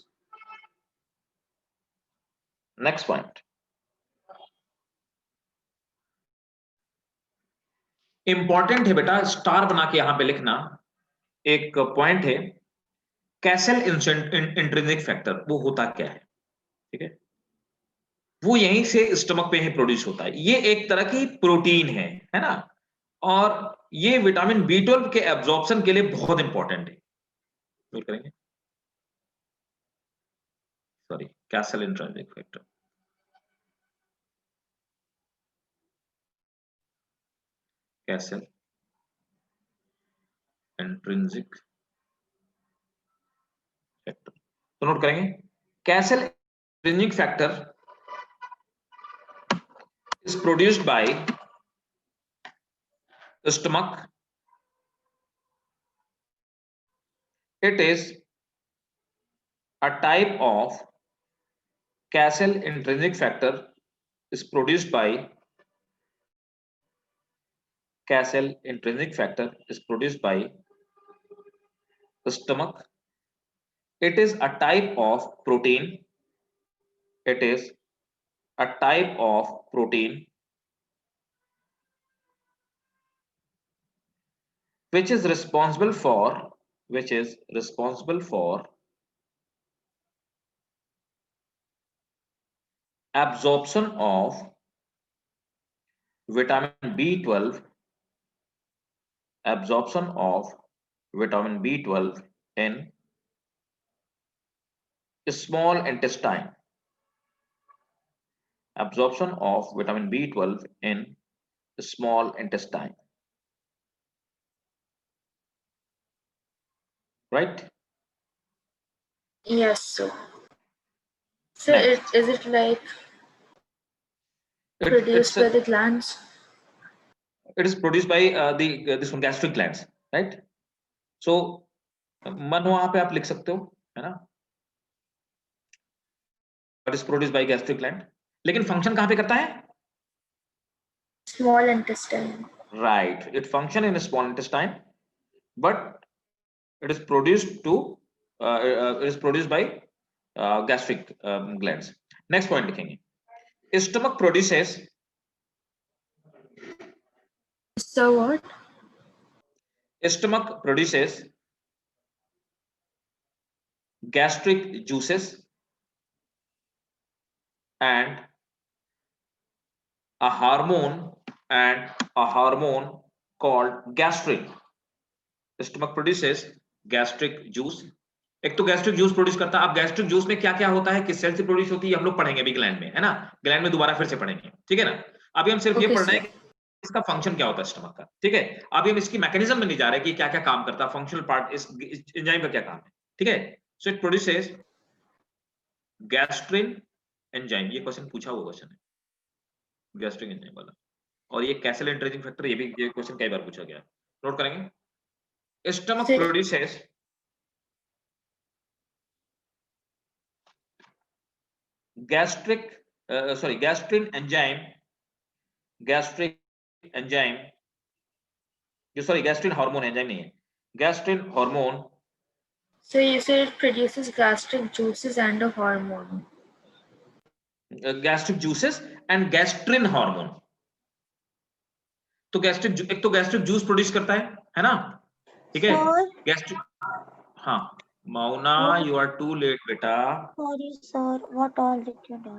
Next point. Important है बेटा, star बना के यहां पे लिखना, एक point है, castle intrinsic factor, वो होता क्या है, ठीक है, वो यहीं से स्टमक पे ही प्रोड्यूस होता है। ये एक तरह की प्रोटीन है ना, और ये विटामिन B12 के एब्जॉर्प्शन के लिए बहुत इंपॉर्टेंट है। नोट करेंगे, sorry, castle intrinsic factor, castle intrinsic factor, तो नोट करेंगे, castle intrinsic factor is produced by stomach. It is a type of Castle intrinsic factor is produced by Castle intrinsic factor is produced by the stomach. It is a type of protein. It is a type of protein which is responsible for absorption of vitamin B12, absorption of vitamin B12 in small intestine, absorption of vitamin B12 in small intestine, right? Yes, sir. So Next, is it like it's produced by the glands? it is produced by this one gastric glands, right? So मन वहां पे आप लिख सकते हो, है ना, but is produced by gastric gland, लेकिन फंक्शन कहां पे करता है? Small intestine. Right, it function in small intestine, but it is produced by gastric glands. Next point लिखेंगे, stomach produces, So what? stomach produces gastric juices and a hormone called gastrin. Stomach produces gastric juice. एक तो gastric juice produce करता है। अब gastric juice में क्या क्या होता है, किस सेल से प्रोड्यूस होती है, हम लोग पढ़ेंगे अभी ग्लैंड में, है ना, ग्लैंड में दोबारा फिर से पढ़ेंगे, ठीक है ना। अभी हम सिर्फ ये Okay, पढ़ रहे हैं sir. कि इसका फंक्शन क्या होता है स्टमक का, ठीक है। अभी हम इसकी मैकेनिज्म में नहीं जा रहे कि क्या क्या काम करता है, फंक्शनल पार्ट, इस एंजाइम का क्या काम है, ठीक है। So it produces gastrin enzyme, ये क्वेश्चन पूछा हुआ क्वेश्चन है, गैस्ट्रिक एंजाइम वाला। और ये कैसल इंट्रिंसिक फैक्टर, ये भी ये क्वेश्चन कई बार पूछा गया, नोट करेंगे। Stomach So, produces gastric gastrin enzyme, gastric enzyme, ये सॉरी गैस्ट्रिन हार्मोन एंजाइम नहीं है, gastrin hormone, so you said it produces gastric juices and a hormone. Gastric juices and gastrin hormone. तो gastric, एक तो gastric juice produce करता है ना, ठीक है, गैस्ट्रिक, हाँ मौना, यू आर टू लेट बेटा। Sorry, sir. What all did you do?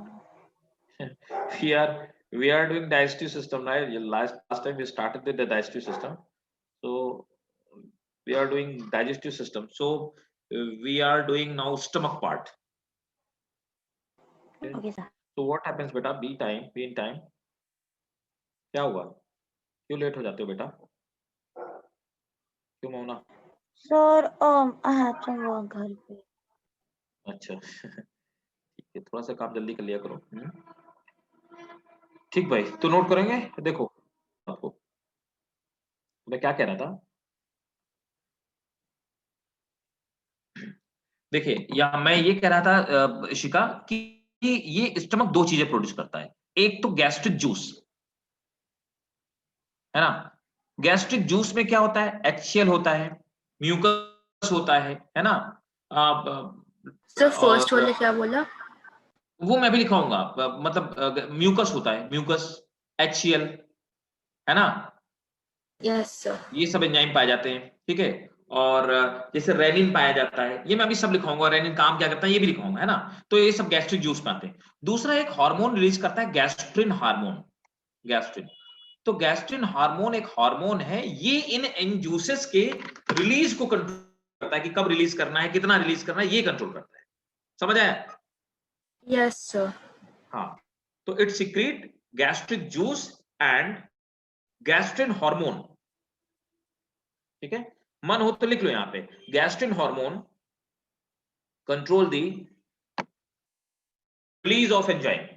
we are doing digestive system, right? Last time we started with the digestive system, so we are doing digestive system, so we are doing now stomach part. Okay, sir. So what happens beta, be in time, क्या हुआ, क्यों late हो जाते हो बेटा, क्यों मौना? Sir, I have some work घर पे. अच्छा ठीक है, थोड़ा सा काम जल्दी कर लिया करो। ठीक भाई, तो नोट करेंगे, देखो आपको मैं क्या कह रहा था, देखिए या मैं ये कह रहा था शिका कि ये स्टमक दो चीजें प्रोड्यूस करता है, एक तो गैस्ट्रिक जूस, है ना। गैस्ट्रिक जूस में क्या होता है, HCl होता है, म्यूकस होता है ना। So first वाले क्या बोला? वो मैं भी लिखाऊंगा, मतलब म्यूकस होता है, म्यूकस, HCl, है ना। Yes, sir. ये सब एंजाइम पाए जाते हैं, ठीक है। और जैसे रेनिन पाया जाता है, ये मैं अभी सब लिखाऊंगा, रेनिन काम क्या करता है ये भी लिखाऊंगा, है ना। तो ये सब गैस्ट्रिक जूस में आते हैं। दूसरा एक हार्मोन रिलीज करता है, गैस्ट्रिन हार्मोन, गैस्ट्रिन। तो गैस्ट्रिन हार्मोन एक हार्मोन है, ये इन जूसेस के रिलीज को कंट्रोल करता है कि कब रिलीज करना है, कितना रिलीज करना है, ये कंट्रोल करता है। समझ आया? Yes, sir. हाँ, तो it secrete gastric juice and gastrin hormone, ठीक है। मन हो तो लिख लो यहां पे, gastrin hormone control the release of enzyme,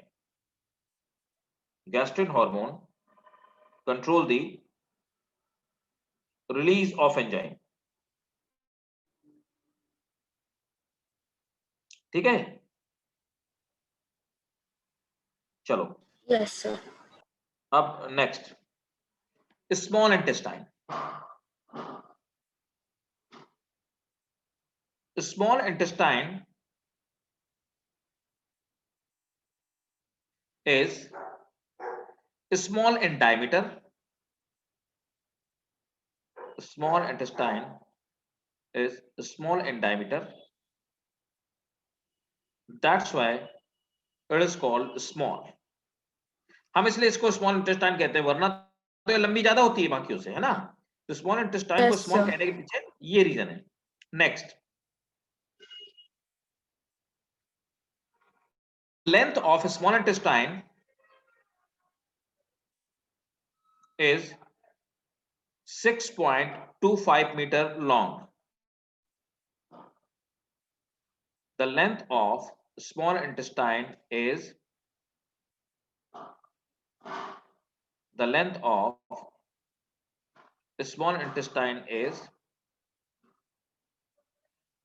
gastrin hormone control the release of enzyme, ठीक है। चलो Yes, sir. अब next, small intestine. Small intestine is small in diameter. Small intestine is small in diameter. That's why it is called small. हम इसलिए इसको small intestine कहते हैं, वरना तो ये लंबी ज्यादा होती है बाकियों से, है ना। तो स्मॉल इंटेस्टाइन को Yes, स्मॉल sir. कहने के पीछे ये रीजन है। Next, length of small intestine is 6.25 meter long. The length of small intestine is the length of small intestine is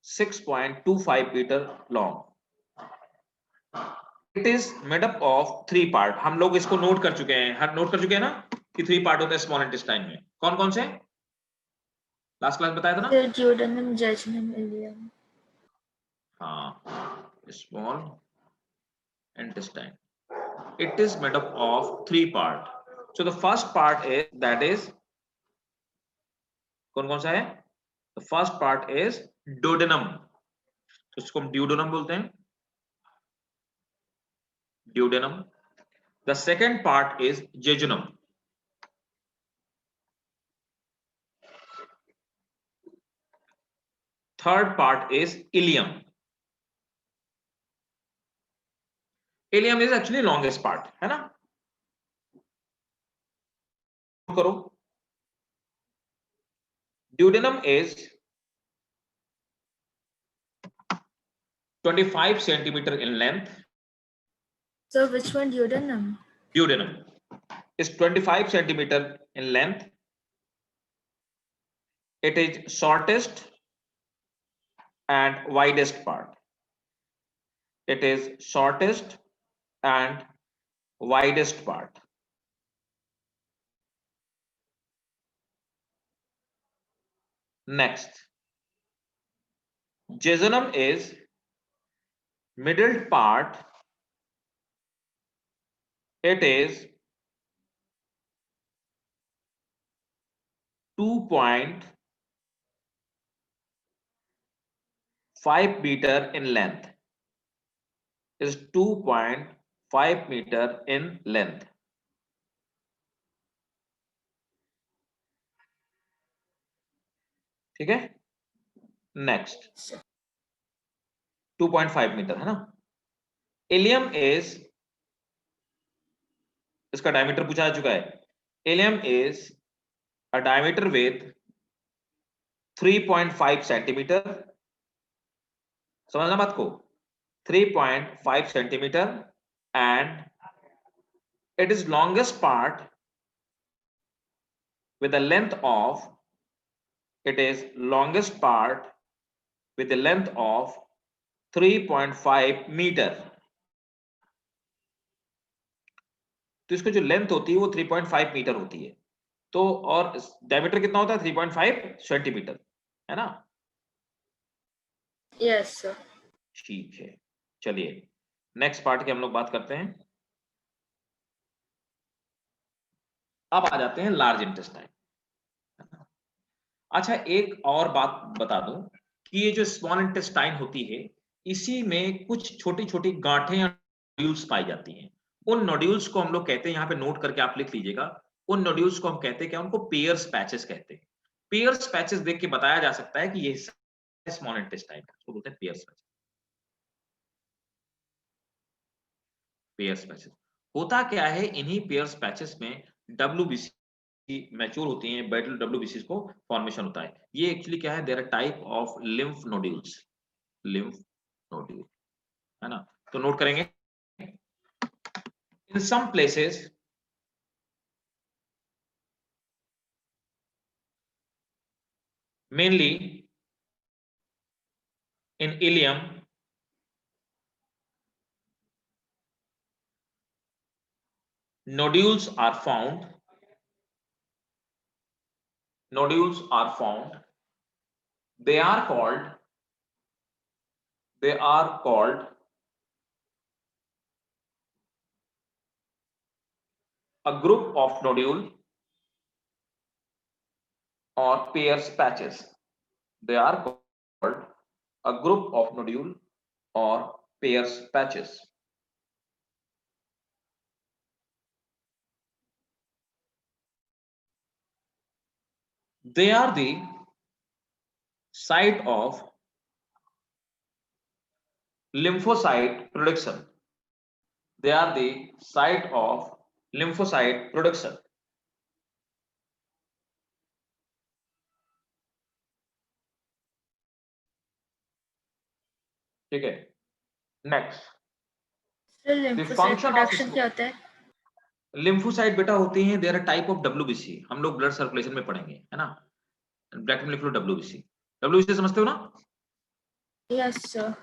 6.25 meter long. It is made up of 3 part. हम लोग इसको note कर चुके हैं, हर नोट कर चुके हैं ना कि 3 पार्ट होते हैं स्मॉल इंटेस्टाइन में। कौन कौन से? लास्ट क्लास बताया था ना। Sir, duodenum, jejunum, ileum. हाँ, small intestine. It is made up of 3 part. So the first part is, that is, कौन कौन सा है? The first part is duodenum. तो इसको हम duodenum बोलते हैं, duodenum. The second part is jejunum. Third part is ileum. Ileum is actually longest part, है ना। करो, duodenum is 25 centimeter in length. So which one, duodenum? Duodenum is 25 centimeter in length. It is shortest and widest part. It is shortest and widest part. Next, jejunum is middle part. It is 2.5 meter in length. Is 2.5 meter in length. ठीक है। Next, 2.5 metre है ना। Ilium is, इसका diameter पूछा जा चुका है। Ilium is a diameter with 3.5 centimetre. समझना बात को, 3.5 centimetre, and it is longest part with the length of, it is longest part with the length of 3.5 meter. तो इसको जो लेंथ होती है वो 3.5 मीटर होती है। तो और डायमीटर कितना होता है? 3.5 सेंटीमीटर, है ना। Yes, sir. ठीक है, चलिए नेक्स्ट पार्ट की हम लोग बात करते हैं। अब आ जाते हैं लार्ज इंटेस्टाइन। अच्छा, एक और बात बता दूं कि ये जो स्मॉल इंटेस्टाइन होती है, इसी में कुछ छोटी छोटी गांठें या नोड्यूल्स पाई जाती हैं। उन नोड्यूल्स को हम लोग कहते हैं, यहाँ पे नोट करके आप लिख लीजिएगा, उन नोड्यूल्स को हम कहते हैं क्या, उनको पेयर्स पैचेस कहते हैं। पेयर्स पैचेस देख के बताया जा सकता है कि ये स्मॉल इंटेस्टाइन है, उसको बोलते हैं पेयर्स पैचेस। पेयर्स पैचेस होता क्या है, इन्हीं पेयर्स पैचेस में डब्ल्यूबीसी मैच्योर होती हैं, बैटल डब्ल्यूबीसी को फॉर्मेशन होता है। ये एक्चुअली क्या है, there are type of lymph nodules, lymph nodule, है ना। तो नोट करेंगे, in some places mainly in ileum, nodules are found, nodules are found, they are called, they are called a group of nodule or pairs patches. They are called a group of nodule or pairs patches. They are the site of lymphocyte production. They are the site of lymphocyte production. ठीक है, next, sir the lymphocyte function of production क्या होता है? Lymphocyte बेटा होते हैं, there are type of WBC, हम लोग ब्लड सर्कुलेशन में पढ़ेंगे, है ना। ब्रैकेट में लिख लो डब्ल्यूबीसी, डब्ल्यूबीसी समझते हो ना। Yes, sir.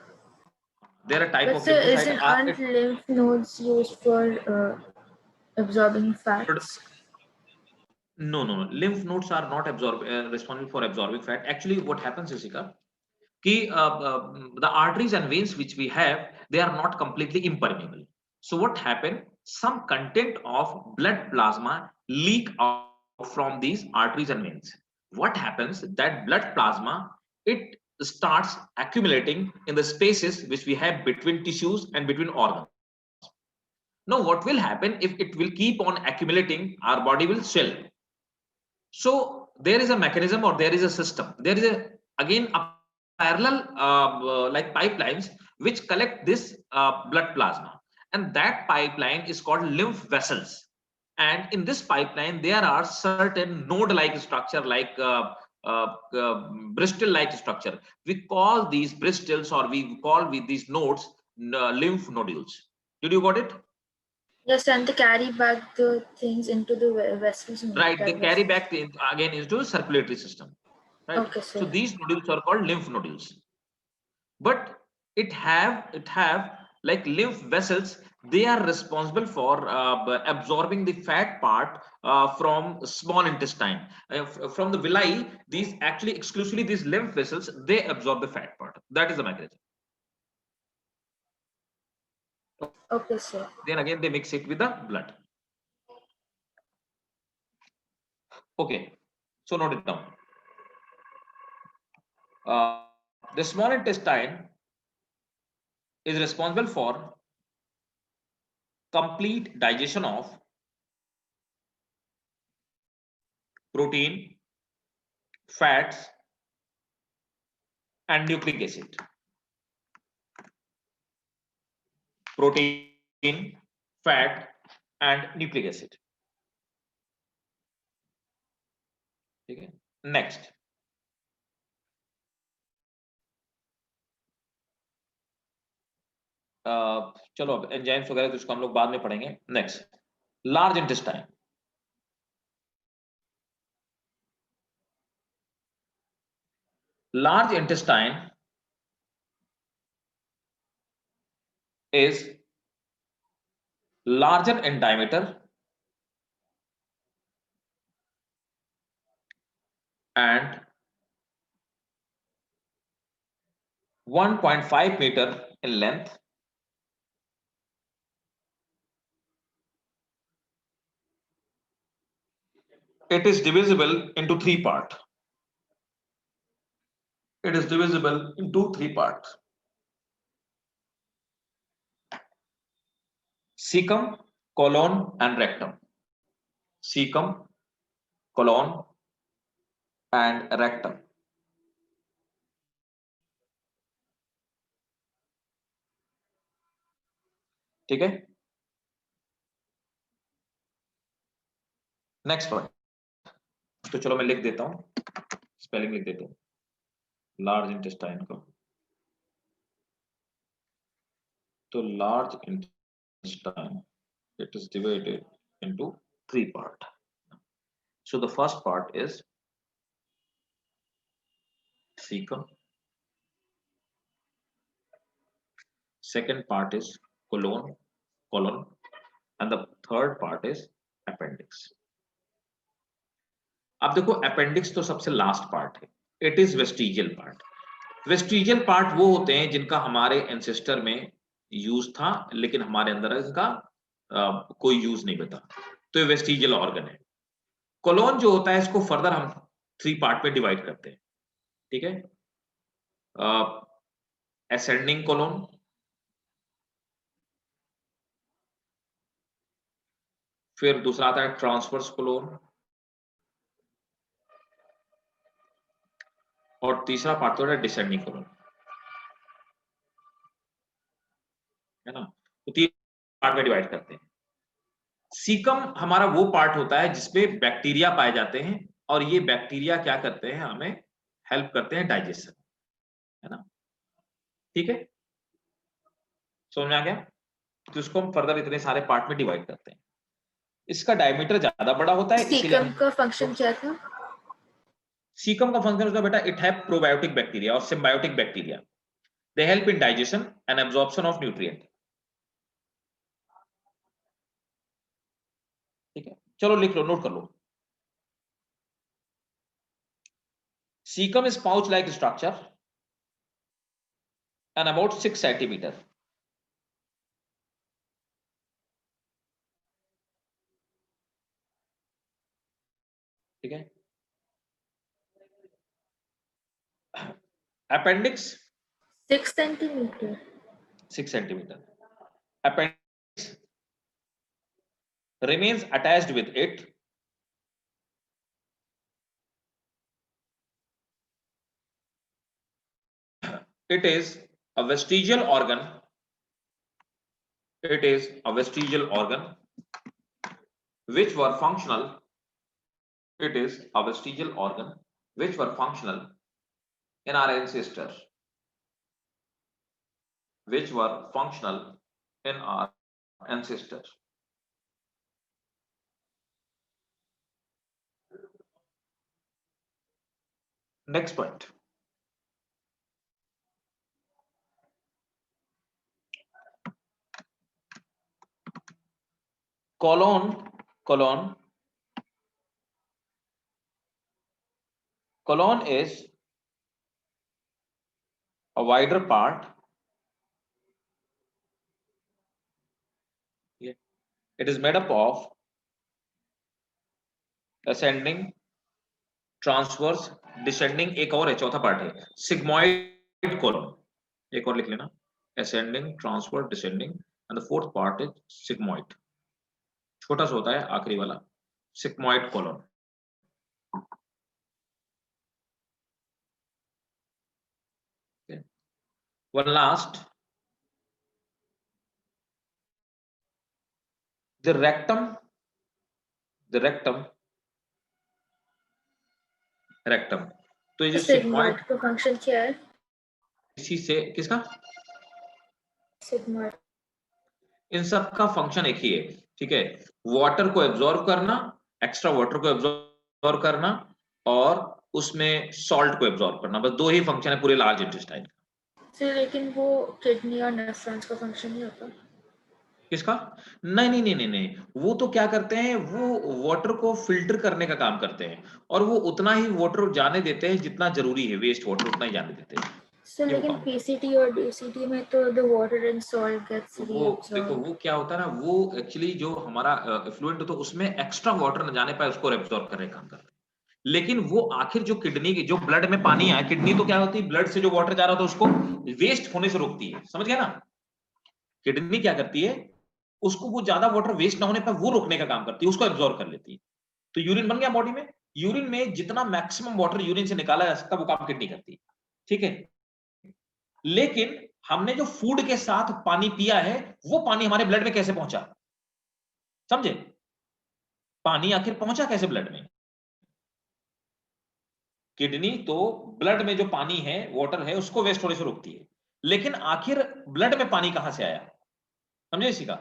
There are type But of sir, lymphocyte aren't lymph nodes used for absorbing fats? no, lymph nodes are not responsible for absorbing fat. Actually what happens is कि the arteries and veins which we have, they are not completely impermeable. So what happened, some content of blood plasma leak out from these arteries and veins. What happens, that blood plasma, it starts accumulating in the spaces which we have between tissues and between organs. Now what will happen, if it will keep on accumulating, our body will swell. So there is a mechanism, or there is a system, there is a again a parallel like pipelines which collect this blood plasma, and that pipeline is called lymph vessels. And in this pipeline there are certain node like structure, like bristle like structure. We call these bristles, or we call with these nodes lymph nodules. Did you got it? Yes, and they carry back the things into the vessels. Right, they Blood carry vessels. back again into circulatory system, right. Okay, So sir. these nodules are called lymph nodules, but it have like lymph vessels. They are responsible for absorbing the fat part from small intestine, from the villi. These actually exclusively these lymph vessels, they absorb the fat part. That is the mechanism. Okay, sir. Then again they mix it with the blood. Okay, so note it down. The small intestine is responsible for complete digestion of protein, fats, and nucleic acid. Protein, fat, and nucleic acid. Okay. Next. चलो अब enzymes वगैरह तो इसको हम लोग बाद में पढ़ेंगे. Next, large intestine. Large intestine is larger in diameter and 1.5 meter in length. It is divisible into three parts. It is divisible into three parts: cecum, colon, and rectum. Cecum, colon, and rectum. ठीक है. Next point, तो चलो मैं लिख देता हूं, spelling लिख देता हूं. लार्ज इंटेस्टाइन का, तो large intestine, it is divided into three parts. So the first part is cecum, second part is colon, and the third part is appendix. अब देखो अपेंडिक्स तो सबसे लास्ट पार्ट है, it is vestigial part. Vestigial part वो होते हैं जिनका हमारे एंसेस्टर में यूज था लेकिन हमारे अंदर इसका कोई यूज नहीं बता, तो ये वेस्टिजियल ऑर्गन है. कोलोन जो होता है इसको फर्दर हम थ्री पार्ट में डिवाइड करते हैं. ठीक है, असेंडिंग कोलोन, फिर दूसरा आता है ट्रांसवर्स कोलोन, और तीसरा पार्ट होता है डिसेंडिंग कोलोन, है ना. तो तीन पार्ट में डिवाइड करते हैं. सीकम हमारा वो पार्ट होता है जिसमें बैक्टीरिया पाए जाते हैं और ये बैक्टीरिया क्या करते हैं, हमें हेल्प करते हैं डाइजेशन, है ना. ठीक है, समझ में आ गया. तो इसको हम फर्दर इतने सारे पार्ट में डिवाइड करते हैं. इसका डायमीटर ज्यादा बड़ा होता है, सीकम का फंक्शन क्या था? सीकम का फंक्शन होता है बेटा, इट हैव प्रोबायोटिक बैक्टीरिया और symbiotic bacteria. They help in digestion and absorption of nutrient. ठीक है, चलो लिख लो, नोट कर लो. Cecum is pouch-like structure and about 6 centimeter. ठीक है. Appendix 6 centimeter. 6 centimeter. Appendix remains attached with it. It is a vestigial organ. It is a vestigial organ which were functional. It is a vestigial organ which were functional in our ancestors. Which were functional in our ancestors. Next point. Colon is a wider part. It is made up of ascending, transverse, descending. एक और है, चौथा part है sigmoid colon. एक और लिख लेना, ascending, transverse, descending, and the fourth part is sigmoid. छोटा सा होता है आखिरी वाला, sigmoid colon. Okay. One last, the rectum. तो ये सिग्मॉइड का फंक्शन क्या है? इसी से किसका? सिग्मॉइड. इन सब का फंक्शन एक ही है. ठीक है, वाटर को एब्जॉर्ब करना, एक्स्ट्रा वाटर को एब्जॉर्ब करना और उसमें सॉल्ट को एब्जॉर्ब करना. बस दो ही फंक्शन है पूरे लार्ज इंटेस्टाइन का. लेकिन वो किडनी और नेफ्रॉन्स का फंक्शन नहीं होता. किसका? नहीं, वो तो क्या करते हैं, वो वाटर को फिल्टर करने का काम करते हैं और वो उतना ही वाटर जाने देते हैं जितना जरूरी है, वेस्ट वाटर उतना ही जाने देते हैं. So, लेकिन पीसीटी और डीसीटी में तो the water and salt gets reabsorbed. देखो वो क्या होता है ना, वो एक्चुअली जो हमारा एफ्लुएंट होता है उसमें एक्स्ट्रा वाटर न जाने पाए उसको एब्जॉर्ब करने का काम करते हैं. लेकिन वो आखिर जो किडनी की जो ब्लड में पानी आया, किडनी तो क्या होती है, ब्लड से जो वाटर जा रहा था उसको वेस्ट होने से रोकती है, समझ गया ना। किडनी क्या करती है, उसको वो ज्यादा वाटर वेस्ट ना होने पर वो रोकने का काम करती है, उसको एब्जॉर्ब कर लेती है। तो यूरिन बन गया बॉडी में, यूरिन में जितना मैक्सिमम वाटर यूरिन से निकाला जा सकता है वो काम किडनी करती है, ठीक है। लेकिन हमने जो फूड के साथ पानी पिया है वो पानी हमारे ब्लड में कैसे पहुंचा, समझे। पानी आखिर पहुंचा कैसे ब्लड में। किडनी तो ब्लड में जो पानी है, वाटर है, उसको वेस्ट होने से रोकती है, लेकिन आखिर ब्लड में पानी कहां से आया, समझे इसी का।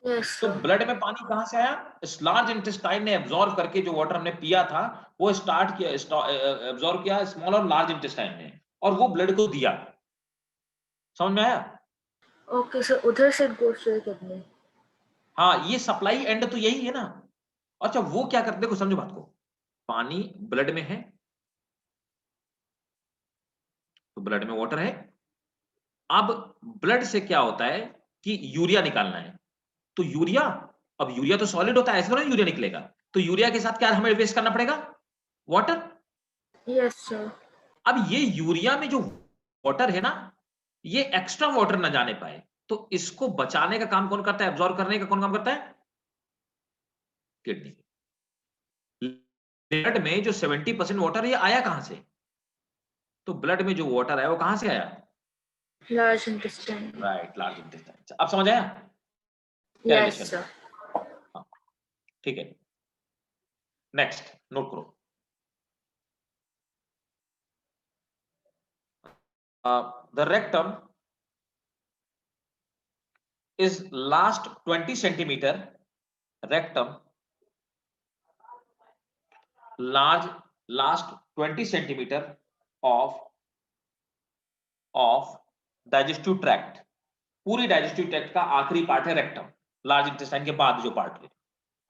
Yes, तो sir. ब्लड में पानी कहां से आया, इस लार्ज इंटेस्टाइन ने एब्जॉर्ब करके जो वाटर हमने पिया था वो स्टार्ट किया, एब्जॉर्ब किया स्मॉल और लार्ज इंटेस्टाइन ने, और वो ब्लड को दिया, समझ में आया। Okay, so उधर से goes to the kidney. हाँ, ये सप्लाई एंड तो यही है ना। अच्छा, वो क्या करते, देखो समझो बात को, पानी ब्लड में है तो ब्लड में वाटर है। अब ब्लड से क्या होता है कि यूरिया निकालना है, तो यूरिया, अब यूरिया तो सॉलिड होता है, ऐसे थोड़ा यूरिया निकलेगा, तो यूरिया के साथ क्या हमें वेस्ट करना पड़ेगा, वाटर। Yes, sir. अब ये यूरिया में जो वाटर है ना, ये एक्स्ट्रा वाटर ना जाने पाए, तो इसको बचाने का काम कौन करता है, एब्जॉर्ब करने का कौन काम करता है, किडनी। ब्लड में जो 70% वाटर है ये आया कहां से, तो ब्लड में जो वाटर है वो कहां से आया, Large intestine. Right, large intestine. अब समझ आया क्या Yes, रिलेशन sir. है, ठीक है। नेक्स्ट नोट करो, the rectum is last 20 centimeter, rectum last 20 centimeter of digestive tract, पूरी digestive tract का आखिरी पार्ट है रेक्टम, लार्ज इंटेस्टाइन के बाद जो पार्ट है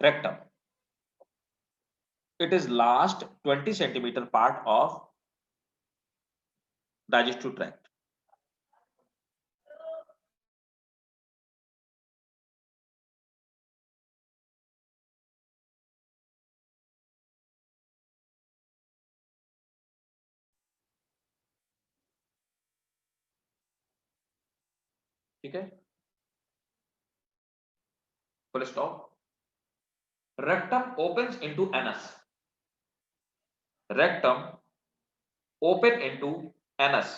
rectum, it is last 20 centimeter part of digestive tract। ठीक है, full stop. Rectum opens into anus, rectum open into anus।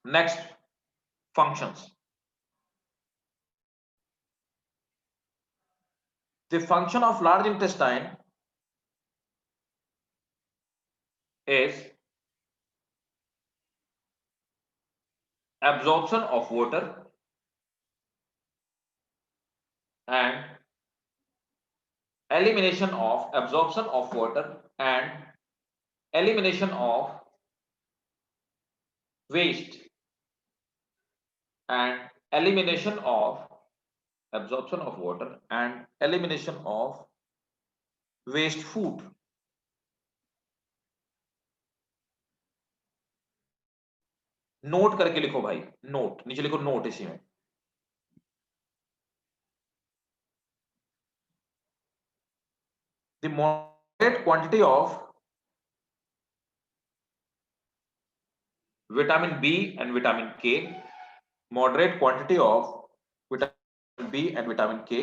Next, functions। The function of large intestine is absorption of water and elimination of absorption of water and elimination of waste and elimination of absorption of water and elimination of waste food। Note करके लिखो भाई, note नीचे लिखो, note इसी में। The moderate quantity of vitamin B and vitamin K, moderate quantity of vitamin B and vitamin K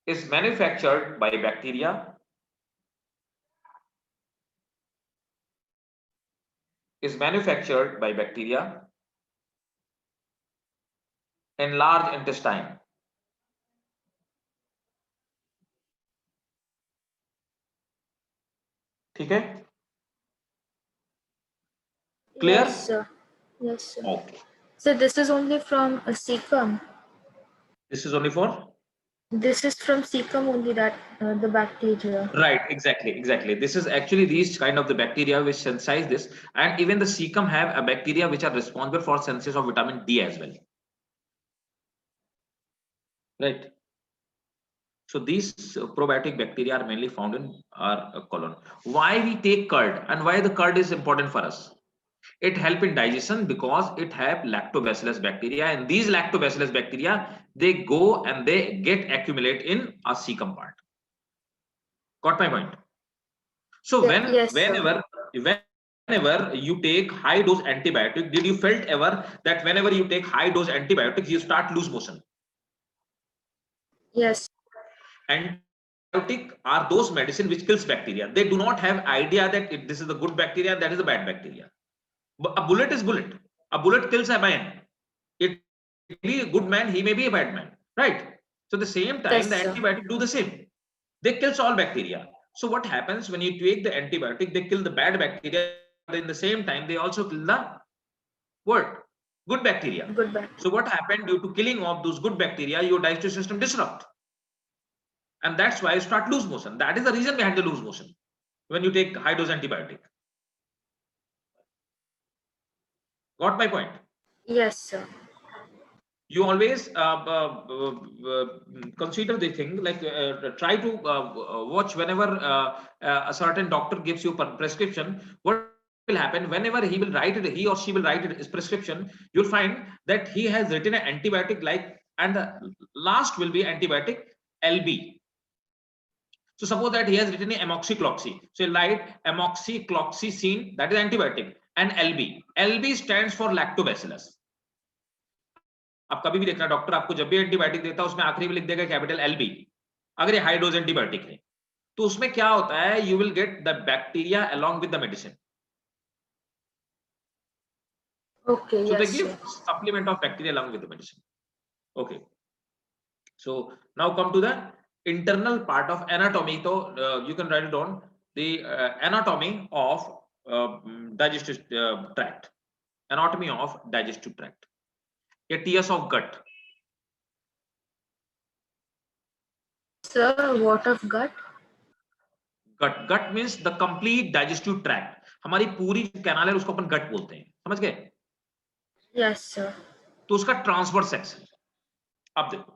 is manufactured by bacteria, in large intestine। ठीक है, clear? Yes, sir. Yes, sir. Okay, So this is only from cecum. this is only for, This is from cecum only, that the bacteria. right, exactly, this is actually these kind of the bacteria which synthesize this, and even the cecum have a bacteria which are responsible for synthesis of vitamin D as well, right. So these probiotic bacteria are mainly found in our colon. Why we take curd and why the curd is important for us? It help in digestion because it have lactobacillus bacteria, and these lactobacillus bacteria, they go and they get accumulate in a cecum part. Got my point? So Yes, sir. whenever you take high dose antibiotic, did you felt ever that whenever you take high dose antibiotics, you start lose motion? Yes. Antibiotic are those medicine which kills bacteria. They do not have idea that this is the good bacteria, that is the bad bacteria. But a bullet is bullet. A bullet kills a man. It may be a good man, he may be a bad man, right? So the same time, Yes, the sir. antibiotic do the same. They kills all bacteria. So what happens when you take the antibiotic? They kill the bad bacteria. In the same time, they also kill the what? Good bacteria. Good bacteria. So what happened due to killing of those good bacteria? Your digestive system disrupt, and that's why you start lose motion. That is the reason behind the lose motion when you take high dose antibiotic. Got my point? Yes, sir. You always consider the thing like try to watch whenever a certain doctor gives you prescription. What will happen whenever he will write it, he or she will write it his prescription, you'll find that he has written an antibiotic like, and the last will be antibiotic LB. So suppose that he has written amoxicloxy, so he'll write amoxicloxacin, that is antibiotic, and LB stands for lactobacillus. आप कभी भी देखना doctor आपको जब भी antibiotic देता है उसमें आखिरी में लिख देगा कैपिटल LB, अगर ये हाई डोज एंटीबायोटिक है तो उसमें क्या होता है, you will get the bacteria along with the medicine. Okay. So yes, they give sir. supplement of bacteria along with the medicine. Okay. So now come to the internal part of anatomy. So you can write it down, the anatomy of digestive tract. Anatomy of digestive tract. A TS of gut. Sir, what of gut? Gut means the complete digestive tract. हमारी पूरी canal है उसको अपन गट बोलते हैं, समझ गए? Yes, sir. तो उसका ट्रांसवर्स सेक्शन. अब देखो,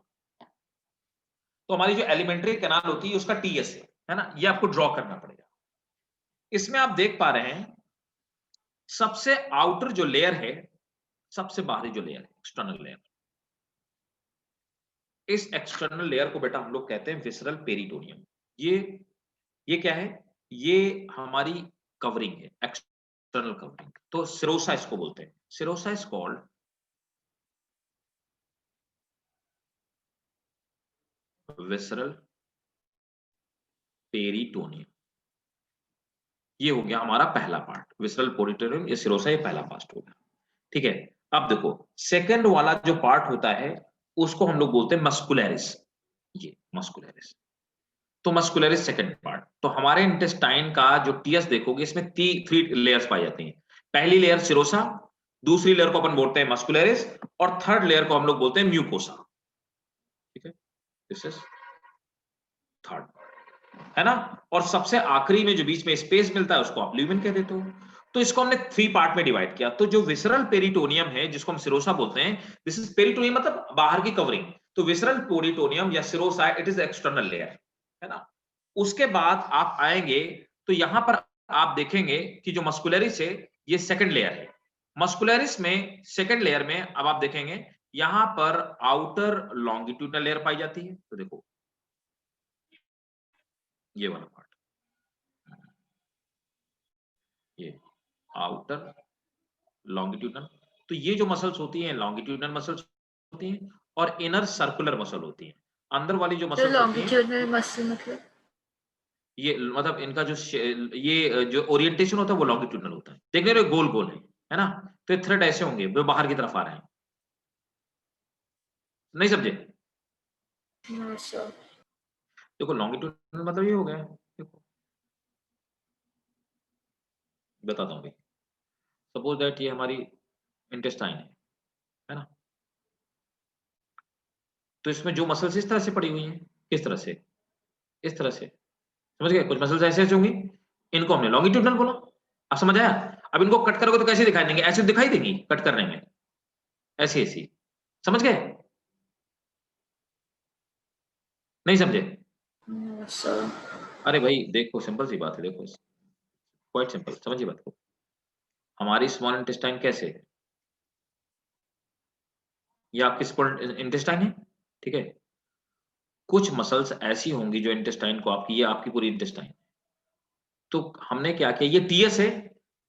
तो हमारी जो एलिमेंट्री कैनाल होती है उसका टीएस है ना, ये आपको ड्रॉ करना पड़ेगा. इसमें आप देख पा रहे हैं सबसे आउटर जो लेयर है, सबसे बाहरी जो लेयर है, एक्सटर्नल लेयर. इस एक्सटर्नल लेयर को बेटा हम लोग कहते हैं विसरल पेरिटोनियम. ये क्या है? ये हमारी कवरिंग है, एक्सटर्नल कवरिंग. तो सिरोसा इसको बोलते हैं. Serosa is called visceral peritoneum. ये हो गया हमारा पहला पार्ट, विसरल पेरिटोनियम. ये सिरोसा, ये पहला पार्ट हो गया. ठीक है. अब देखो सेकंड वाला जो पार्ट होता है उसको हम लोग बोलते हैं मस्कुलरिस. ये मस्कुलरिस. तो मस्कुलरिस सेकंड पार्ट. तो हमारे इंटेस्टाइन का जो टीएस देखोगे इसमें 3 लेयर्स पाई जाती हैं. पहली लेयर सिरोसा, दूसरी लेयर को अपन बोलते हैं मस्कुलरिस, और थर्ड लेयर को हम लोग बोलते हैं म्यूकोसा. ठीक है, दिस इज थर्ड, है ना. और सबसे आखिरी में जो बीच में स्पेस मिलता है उसको आप ल्यूमेन कह देते हो. तो इसको हमने 3 पार्ट में डिवाइड किया. तो जो विसरल पेरिटोनियम है जिसको हम सिरोसा बोलते हैं, दिस इज पेरिटोनियम मतलब बाहर की कवरिंग. तो विसरल पेरिटोनियम या serosa it is external layer, है ना. उसके बाद आप आएंगे तो यहां पर आप देखेंगे कि जो मस्कुलरिस है ये सेकंड लेयर है. मस्कुलरिस में सेकंड लेयर में अब आप देखेंगे यहां पर आउटर लॉन्गिट्यूडनल लेयर पाई जाती है. तो देखो ये वाला पार्ट, ये आउटर लॉन्गिट्यूडनल. तो ये जो मसल्स होती हैं लॉन्गिट्यूडनल मसल्स होती हैं और इनर सर्कुलर मसल होती हैं. अंदर वाली जो तो मसल्स होती हैं longitudinal muscle मतलब? ये मतलब इनका जो ये जो ओरिएंटेशन होता है वो लॉन्गिट्यूडनल होता है. देखने रहे गोल गोल है ना. तो थ्रेड ऐसे होंगे वो बाहर की तरफ आ रहे हैं. नहीं समझे? No, sir. देखो लॉन्गिट्यूडनल मतलब ये हो गया. देखो बताता हूँ भाई. सपोज दैट ये हमारी इंटेस्टाइन है ना. तो इसमें जो मसल्स इस तरह से पड़ी हुई हैं, किस तरह से, इस तरह से, समझ गए. कुछ मसल्स ऐसे ऐसे होंगी, इनको हमने लॉन्गिट्यूडनल बोला. आप समझ आया? अब इनको कट करोगे तो कैसे दिखाई देंगे? ऐसे दिखाई देंगी कट करने में, ऐसी ऐसी. समझ गए? नहीं समझे? No, sir. अरे भाई देखो सिंपल सी बात है. देखो क्वाइट सिंपल, समझिए बात को. हमारी स्मॉल इंटेस्टाइन कैसे है, ये आपकी स्मॉल इंटेस्टाइन है, ठीक है। कुछ मसल्स ऐसी होंगी जो इंटेस्टाइन को आपकी, ये आपकी पूरी इंटेस्टाइन। तो हमने क्या किया, ये टीएस है,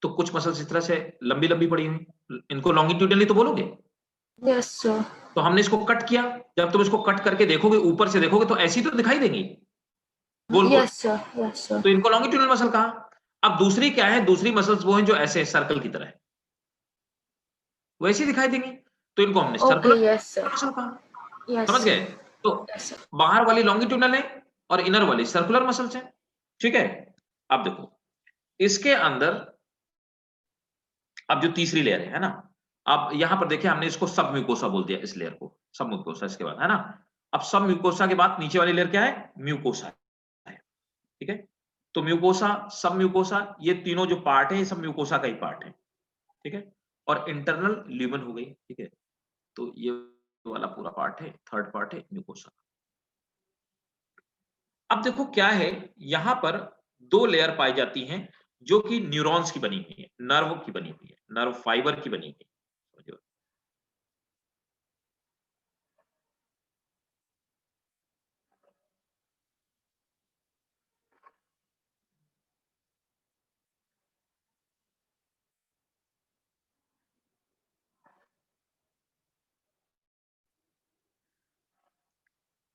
तो कुछ मसल्स इस तरह से लंबी लंबी पड़ी हुई, इनको लॉन्गिट्यूडनली तो बोलोगे। Yes, sir. तो हमने इसको कट किया, जब तुम इसको कट करके देखोगे, ऊपर से देखोगे तो ऐसी तो दिखाई देंगी गोल गोल, Yes, sir. Yes, sir. तो इनको लॉन्गिट्यूडनल मसल कहा। अब दूसरी क्या है, दूसरी मसल्स वो हैं जो ऐसे सर्कल की तरह है, वैसी दिखाई देंगी, तो इनको हमने Okay, circular yes, sir. Muscle कहा। Yes, समझ sir. गए। तो Yes, sir. बाहर वाली लॉन्गिट्यूडनल है और इनर वाली सर्कुलर मसल्स है, ठीक है। अब देखो इसके अंदर, अब जो तीसरी लेयर है ना, अब यहां पर देखिए हमने इसको सब म्यूकोसा बोल दिया, इस लेयर को सब म्यूकोसा, इसके बाद है ना। अब सब म्यूकोसा के बाद नीचे वाली लेयर क्या है, म्यूकोसा है, ठीक है। तो म्यूकोसा, सब म्यूकोसा, ये तीनों जो पार्ट है ये सब म्यूकोसा का ही पार्ट है, ठीक है। और इंटरनल ल्यूमेन हो गई, ठीक है। तो ये वाला पूरा पार्ट है, थर्ड पार्ट है म्यूकोसा। अब देखो क्या है, यहां पर दो लेयर पाई जाती हैं जो कि न्यूरॉन्स की बनी हुई है, नर्व की बनी हुई है, नर्व फाइबर की बनी हुई है।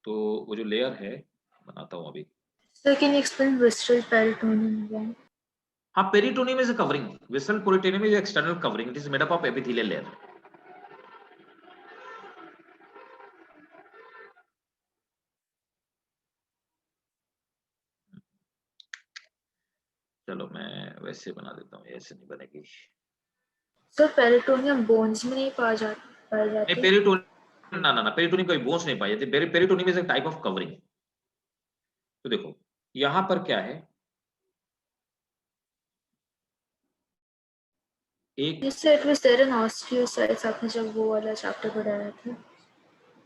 तो वो जो लेयर है, बनाता हूं अभी। Sir, can you explain visceral peritoneum again? हाँ, peritoneum is a covering, visceral peritoneum is external covering, it is made up of epithelial layer. चलो मैं वैसे बना देता हूँ, ऐसे नहीं बनेगी। Sir, peritoneum bones में नहीं पाई नहीं, जाती? पेरिटोनियम ना ना ना, पेरिटोनियम कोई बोन्स नहीं पाई जाती, peritoneum is a type of covering. तो देखो यहां पर क्या है, एक You said it was there in osteocytes, आपने जब वो वाला चैप्टर पढ़ाया था।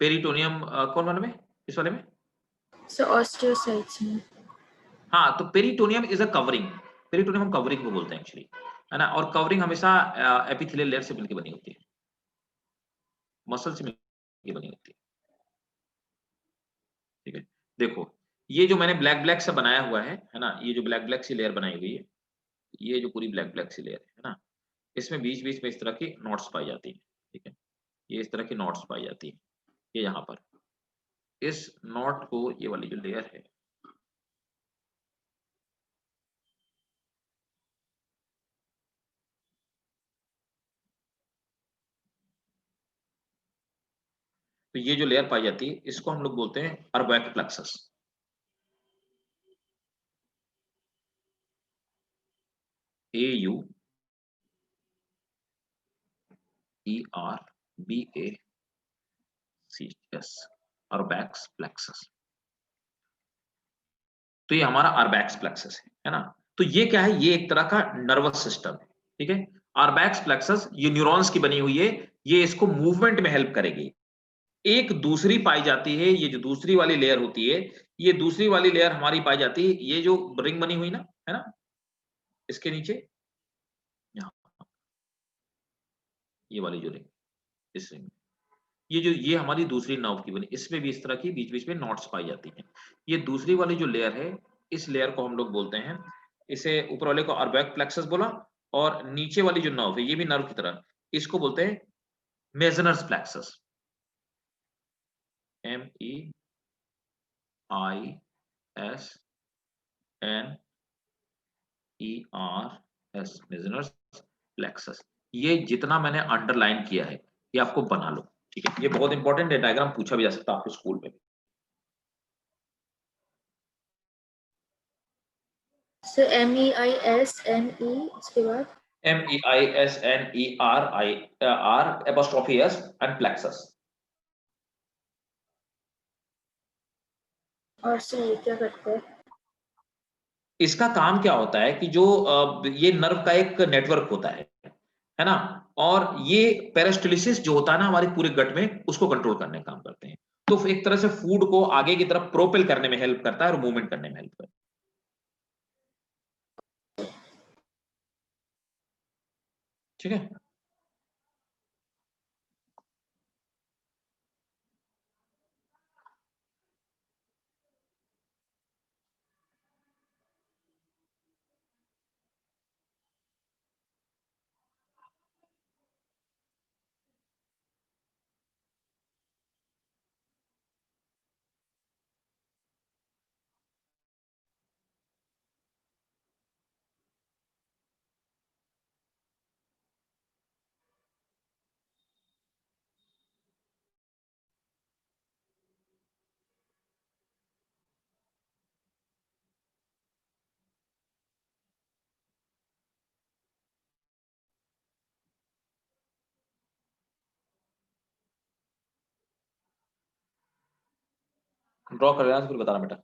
पेरिटोनियम कौन वाले में, इस वाले में। Sir, osteocytes में। हाँ, तो peritoneum is a covering, peritoneum हम कवरिंग को बोलते हैं एक्चुअली, है ना। और कवरिंग हमेशा एपिथेलियल लेयर से मिलकर बनी होती है, मसल से मिलकर बनी होती है, ठीक है। देखो ये जो मैंने ब्लैक ब्लैक सा बनाया हुआ है ना, ये जो ब्लैक ब्लैक सी लेयर बनाई हुई है, ये जो पूरी ब्लैक ब्लैक सी लेयर है ना, इसमें बीच बीच में इस तरह की नोट्स पाई जाती है, ठीक है। ये इस तरह की नोट्स पाई जाती है, ये यहाँ पर इस नोट को, ये वाली जो लेयर है, तो ये जो लेयर पाई जाती है इसको हम लोग बोलते हैं Auerbach plexus. AUERBACS, Auerbach's plexus. तो ये हमारा अर्बैक्स प्लेक्सस है ना। तो ये क्या है, ये एक तरह का नर्वस सिस्टम है, ठीक है। अर्बैक्स प्लेक्सस ये न्यूरॉन्स की बनी हुई है, ये इसको मूवमेंट में हेल्प करेगी। एक दूसरी पाई जाती है, ये जो दूसरी वाली लेयर होती है, ये दूसरी वाली लेयर हमारी पाई जाती है, ये जो रिंग बनी हुई ना, है ना, इसके नीचे यहाँ, ये वाली जो रिंग, इस रिंग, ये हमारी दूसरी नर्व की बनी, इसमें भी इस तरह की बीच बीच में नॉट्स पाई जाती हैं। ये दूसरी वाली जो लेयर है, इस लेयर को हम लोग बोलते हैं, इसे ऊपर वाले को अर्बैक प्लेक्सस बोला, और नीचे वाली जो नर्व है, ये भी नर्व की तरह, इसको बोलते हैं Meissner's plexus, MEISNERS, Meissner's plexus. ये जितना मैंने अंडरलाइन किया है ये आपको बना लो, ठीक है। ये बहुत इंपॉर्टेंट है, डायग्राम पूछा भी जा सकता है आपके स्कूल में। Sir, MEISNE उसके बाद MEISNERS and plexus। और sir ये क्या करते हैं? इसका काम क्या होता है कि जो ये नर्व का एक नेटवर्क होता है ना, और ये पेरिस्टाल्सिस जो होता है ना हमारे पूरे गट में, उसको कंट्रोल करने का काम करते हैं। तो एक तरह से फूड को आगे की तरफ प्रोपेल करने में हेल्प करता है और मूवमेंट करने में हेल्प करता है। ठीक है। ड्रॉ कर लेना फिर बताना बेटा।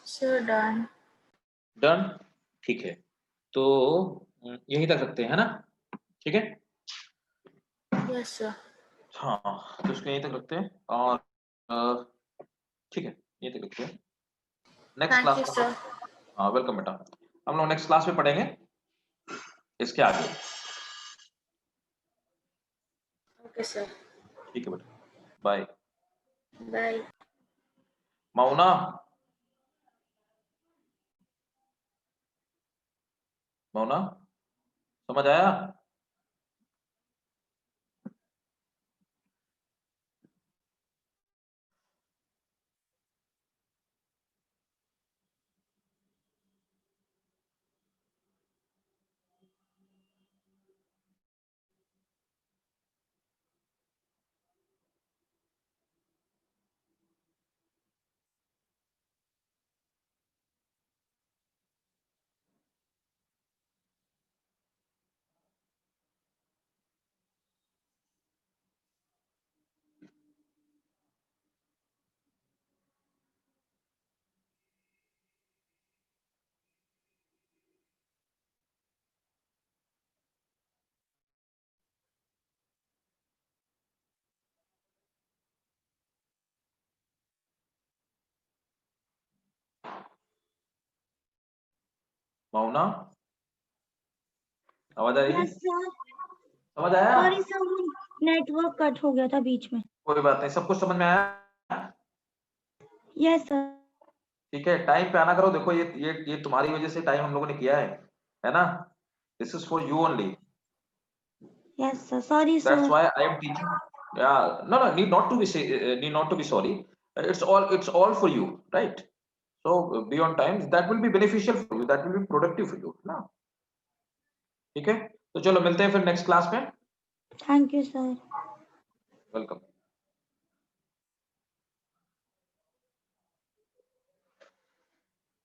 Sir, done. डन, ठीक है। तो यहीं तक रखते हैं, है ना? ठीक है। Yes, sir. हाँ, तो इसको यहीं तक रखते हैं और ठीक है, यहीं तक रखते हैं। Next Thank you, class. sir. हाँ, वेलकम बेटा। हम लोग नेक्स्ट क्लास में पढ़ेंगे इसके आगे। Okay, sir. ठीक है बेटा, बाय। Bye. माउना, माउना, समझ आया? माउना, आवाज आ रही है? Yes sir. समझ आया? सॉरी सर, नेटवर्क कट हो गया था बीच में। कोई बात नहीं, सब कुछ समझ में आया? Yes sir. ठीक है, टाइम पे आना करो। देखो ये तुम्हारी वजह से टाइम हम लोगों ने किया है ना? This is for you only. Yes sir, sorry That's sir. why I am teaching. Yeah, no, need not to be need not to be sorry. It's all for you, right? So be on time. That will be beneficial for you. That will be productive for you, ना? ठीक है, तो चलो मिलते हैं फिर next class में। Thank you sir. Welcome.